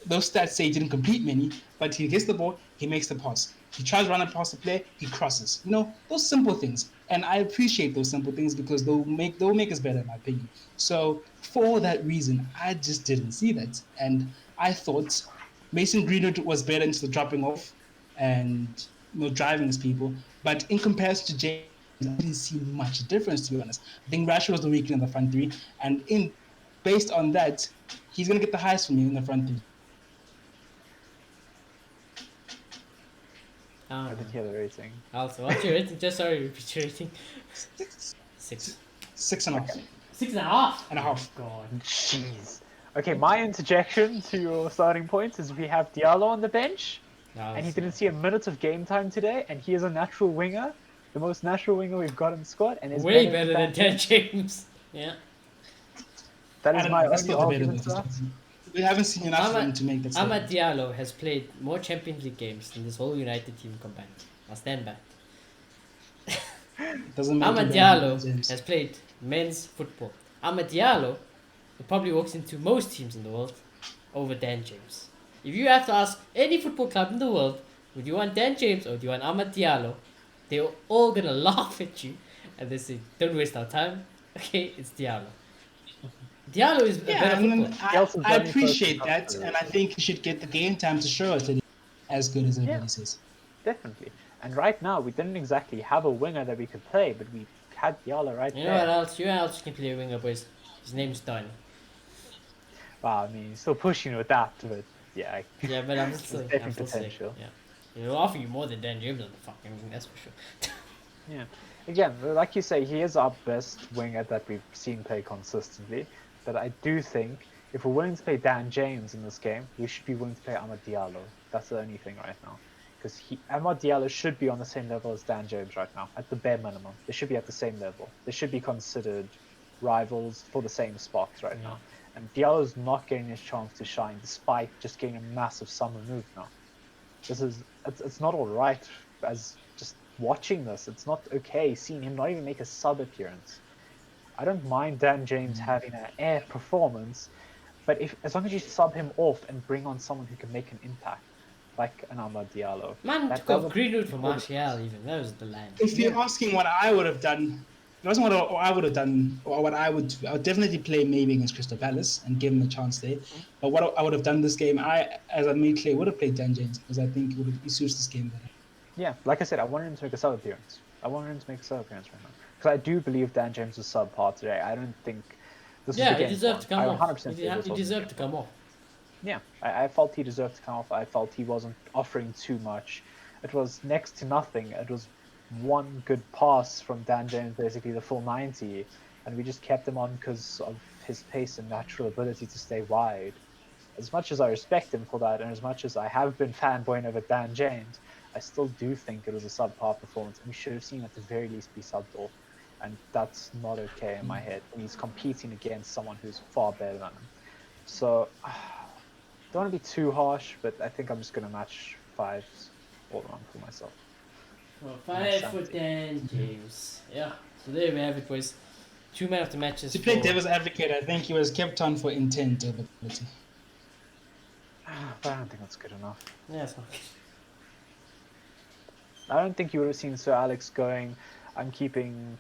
those stats say he didn't complete many, but he gets the ball, he makes the pass. He tries to run it past the player, he crosses. Those simple things. And I appreciate those simple things because they'll make us better, in my opinion. So for that reason, I just didn't see that. And I thought Mason Greenwood was better into the dropping off and driving his people. But in comparison to James, I didn't see much difference, to be honest. I think Rashford was the weak link in the front three. And based on that, he's going to get the highest from me in the front three. I didn't hear the rating. Also, what's your rating? Just sorry, repeat your rating. 6. 6.5. 6.5? And a half. God. Jeez. Okay, my interjection to your starting points is we have Diallo on the bench, and he didn't see a minute of game time today, and he is a natural winger. the most natural winger we've got in the squad, and is Way better than Dan James. Yeah. That I is don't my know. That's only still argument debatable. to that. We haven't seen enough of him Ahmad, to make that Ahmad statement. Diallo has played more Champions League games than this whole United team combined. I'll stand back. Doesn't make him Ahmad better than Diallo James. has played men's football. Ahmad Diallo probably walks into most teams in the world over Dan James. If you have to ask any football club in the world, would you want Dan James or do you want Ahmad Diallo? They're all gonna laugh at you and they say, don't waste our time. Okay, it's Diallo. Diallo is a Yeah, better and footballer. then Chelsea's I the only person appreciate up that, for and it. I think he should get the game time to show us that he's as good as everybody Yeah. says. Definitely. And right now, we didn't exactly have a winger that we could play, but we had Diallo right You know what there. else? You know what else can play a winger, boys? His name's Donny. Wow, I mean, he's still pushing with that, but yeah, Yeah, but I'm there's still, I'm definitely still saying, potential. yeah. He'll offer you more than Dan James on the fucking wing, that's for sure. Yeah. Again, like you say, he is our best winger that we've seen play consistently. But I do think if we're willing to play Dan James in this game, we should be willing to play Amad Diallo. That's the only thing right now. Because Amad Diallo should be on the same level as Dan James right now, at the bare minimum. They should be at the same level. They should be considered rivals for the same spots right now. And Diallo's not getting his chance to shine despite just getting a massive summer move now. It's not all right as just watching this. It's not okay seeing him not even make a sub appearance. I don't mind Dan James having an air performance, but as long as you sub him off and bring on someone who can make an impact, like an Amad Diallo. Man that took off would- Greenwood for Martial even. That was the line. If you're asking what I would have done, it wasn't what I would have done, or what I would definitely play maybe against Crystal Palace and give him a chance there. But what I would have done this game, as I made clear, would have played Dan James because I think he suits this game better. Yeah, like I said, I wanted him to make a sub appearance. I wanted him to make a sub appearance right now. Because I do believe Dan James was subpar today. I don't think this Yeah, was the he game deserved to for him. come I off. 100% He believe this wasn't deserved the to game come off. Yeah, I felt he deserved to come off. I felt he wasn't offering too much. It was next to nothing. It was one good pass from Dan James, basically the full 90, and we just kept him on because of his pace and natural ability to stay wide. As much as I respect him for that, and as much as I have been fanboying over Dan James, I still do think it was a subpar performance, and we should have seen at the very least be subbed off. And that's not okay in my head when he's competing against someone who's far better than him. So don't want to be too harsh, but I think I'm just going to match fives all around for myself. Well, 5 for Dan James. Yeah, so there we have it, boys. 2 men of the matches. To play for- devil's advocate, I think he was kept on for intent over quality. But I don't think that's good enough. Yeah, it's not. I don't think you would have seen Sir Alex going, I'm keeping...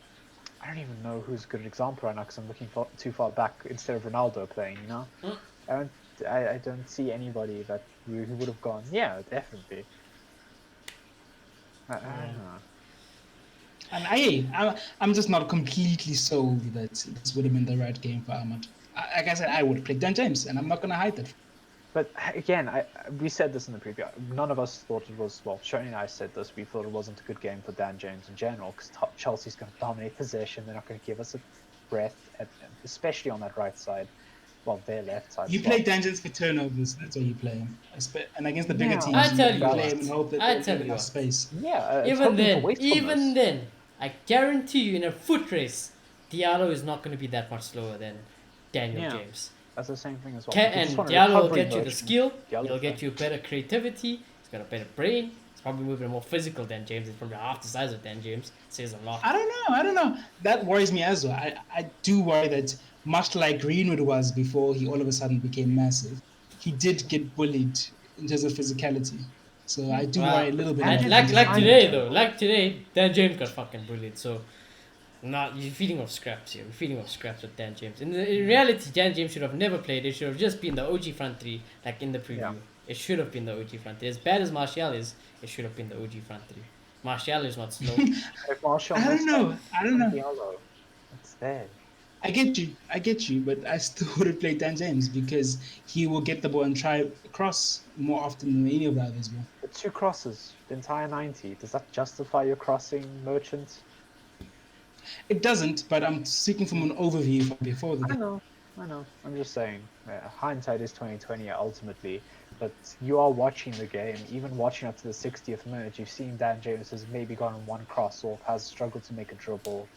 I don't even know who's a good example right now because I'm looking too far back instead of Ronaldo playing, you know? I don't see anybody who would have gone, yeah, definitely. I don't know. And I'm just not completely sold that this would have been the right game for Ahmad. Like I said, I would have played Dan James, and I'm not going to hide that. But again, we said this in the preview. None of us thought it was, well, Shoni and I said this, we thought it wasn't a good game for Dan James in general, because Chelsea's going to dominate possession, they're not going to give us a breath, especially on that right side, well, their left side. You play Dan James for turnovers, that's why you play him. And against the bigger Yeah. teams, I tell you you play what. him and hope that I they tell give you enough what. space. Yeah, it's Even hoping for then, wastefulness. I guarantee you in a foot race, Diallo is not going to be that much slower than Daniel Yeah. James. That's the same thing as well. And Just want a Diallo will recovery get you the motion. skill, Diallo's he'll get fine. you better creativity, he's got a better brain, he's probably moving more physical than James, he's probably half the size of Dan James, says a lot. I don't know. That worries me as well. I do worry that much like Greenwood was before he all of a sudden became massive, he did get bullied in terms of physicality. So I do worry a little bit and about his Like design today in though, general. like today, Dan James got fucking bullied, so you're feeding off scraps here. You're feeding off scraps with Dan James. In reality, Dan James should have never played. It should have just been the OG front three, like in the preview. Yeah. It should have been the OG front three. As bad as Martial is, it should have been the OG front three. Martial is not slow. If Martial I don't missed know. that, I don't know. Diallo, it's there. I get you, but I still would have played Dan James because he will get the ball and try cross more often than any of the others will. The 2 crosses, the entire 90, does that justify your crossing, Merchant? It doesn't, but I'm speaking from an overview from before the I game. know. I know. I'm just saying, hindsight is 2020 ultimately. But you are watching the game. Even watching up to the 60th minute, you've seen Dan James has maybe gone one cross off, has struggled to make a dribble.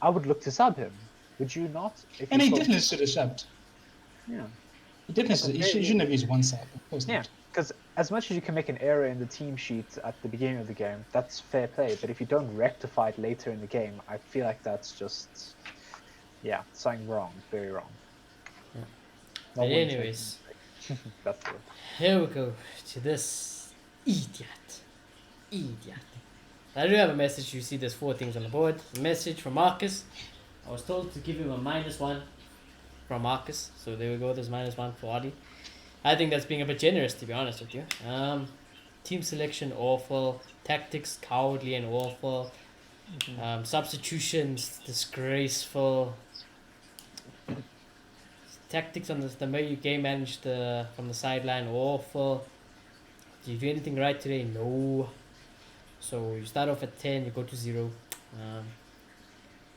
I would look to sub him. Would you not? If you And he saw, definitely should have subbed. yeah, He definitely because he shouldn't have used one sub. Of course yeah, not. because as much as you can make an error in the team sheet at the beginning of the game, that's fair play. But if you don't rectify it later in the game, I feel like that's just, yeah, something wrong, very wrong. But Not one anyways, that's it. here we go to this idiot. Idiot. I do have a message. You see, there's 4 things on the board. A message from Marcus. I was told to give him a -1 from Marcus. So there we go. There's -1 for Adi. I think that's being a bit generous, to be honest with you. Team selection awful. Tactics cowardly and awful. Substitutions disgraceful. Tactics on the way you game managed from the sideline awful. Did you do anything right today? No. So you start off at 10, you go to 0.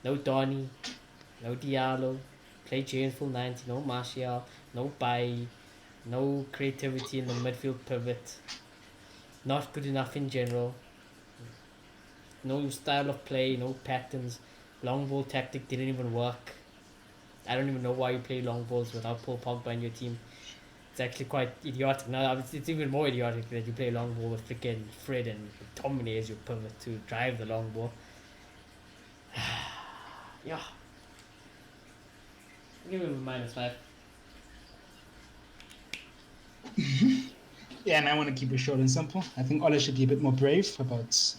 No Donny, no Diallo, play James full 90, no Martial, no Bai, no creativity in the midfield pivot. Not good enough in general. No style of play, no patterns. Long ball tactic didn't even work. I don't even know why you play long balls without Paul Pogba in your team. It's actually quite idiotic. Now it's even more idiotic that you play long ball with freaking Fred and Tomine as your pivot to drive the long ball. Yeah. Give him a -5. Yeah, and I want to keep it short and simple. I think Ole should be a bit more brave about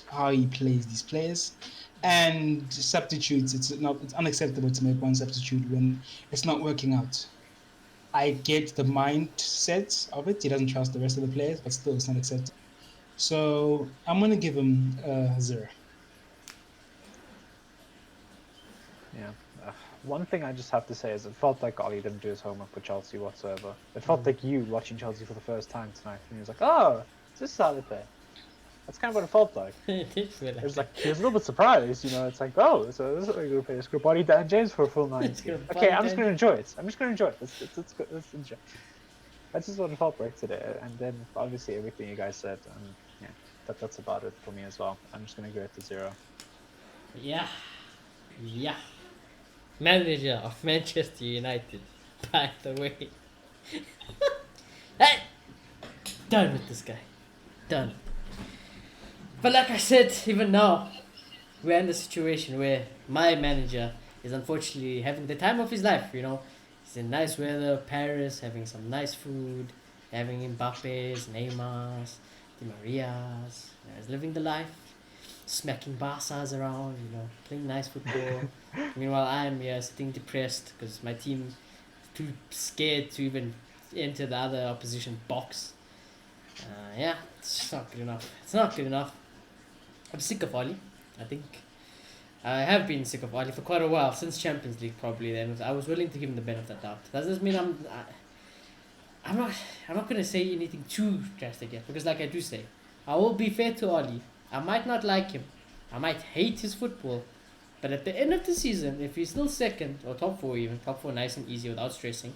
how he plays these players. And substitutes, it's unacceptable to make one substitute when it's not working out. I get the mindset of it. He doesn't trust the rest of the players, but still, it's not acceptable. So I'm gonna give him 0. Yeah. One thing I just have to say is it felt like Ollie didn't do his homework with Chelsea whatsoever. It felt like you watching Chelsea for the first time tonight, and he was like, "Oh, this is how they play." That's kind of what it felt like. It was like he was a little bit surprised, you know. It's like, "Oh, so this is how you're gonna play this group body Dan James for a full 90." Okay, I'm just gonna enjoy it. I'm just gonna enjoy it. Let's enjoy. That's just what it felt like today. And then obviously everything you guys said, yeah, that's about it for me as well. I'm just gonna go at the 0. Yeah. Yeah. Manager of Manchester United, by the way. Hey! Done with this guy. Done. But like I said, even now, we're in the situation where my manager is unfortunately having the time of his life, you know. He's in nice weather, Paris, having some nice food, having Mbappe's, Neymar's, Di Maria's. He's living the life, smacking Barca's around, you know, playing nice football. Meanwhile, I'm here sitting depressed because my team is too scared to even enter the other opposition box. Yeah, it's just not good enough. It's not good enough. I'm sick of Oli. I think I have been sick of Oli for quite a while, since Champions League probably. Then I was willing to give him the benefit of the doubt. That doesn't mean I'm not gonna say anything too drastic yet, because like I do say, I will be fair to Oli. I might not like him. I might hate his football. But at the end of the season, if he's still second, or top 4 even, top 4 nice and easy without stressing,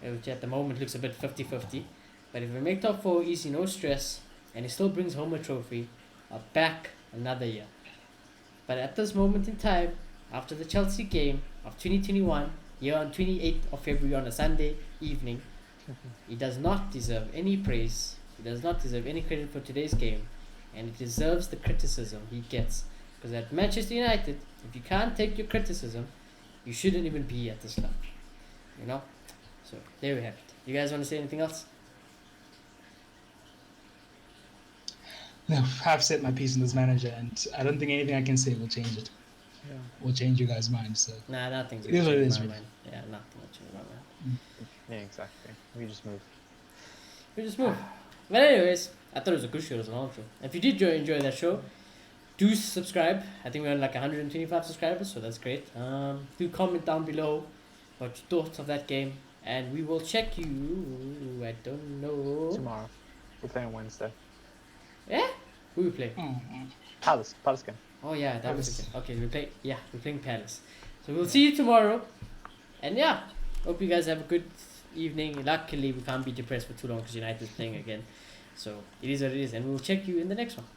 which at the moment looks a bit 50-50, but if we make top 4 easy, no stress, and he still brings home a trophy, I'll back another year. But at this moment in time, after the Chelsea game of 2021, here on 28th of February on a Sunday evening, he does not deserve any praise, he does not deserve any credit for today's game, and he deserves the criticism he gets. Because at Manchester United, if you can't take your criticism, you shouldn't even be at this club. You know? So, there we have it. You guys want to say anything else? No, I've set my piece on this manager, and I don't think anything I can say will change it. Yeah. Will change you guys' mind. So Nah, nothing's it going is to what it change is, my really. mind. Yeah, nothing will change my mind. Yeah, exactly. We just move. We just move. But anyways, I thought it was a good show, it was a long show. If you did enjoy that show, do subscribe. I think we're on like 125 subscribers, so that's great. Do comment down below what you thought of that game, and we will check you. I don't know. Tomorrow. We're playing Wednesday. Yeah? Who we play? Palace game. Oh yeah, that was Palace. it. Okay, we're playing Palace. So we'll see you tomorrow And yeah, hope you guys have a good evening. Luckily, we can't be depressed for too long because United's playing again. So it is what it is, and we'll check you in the next one.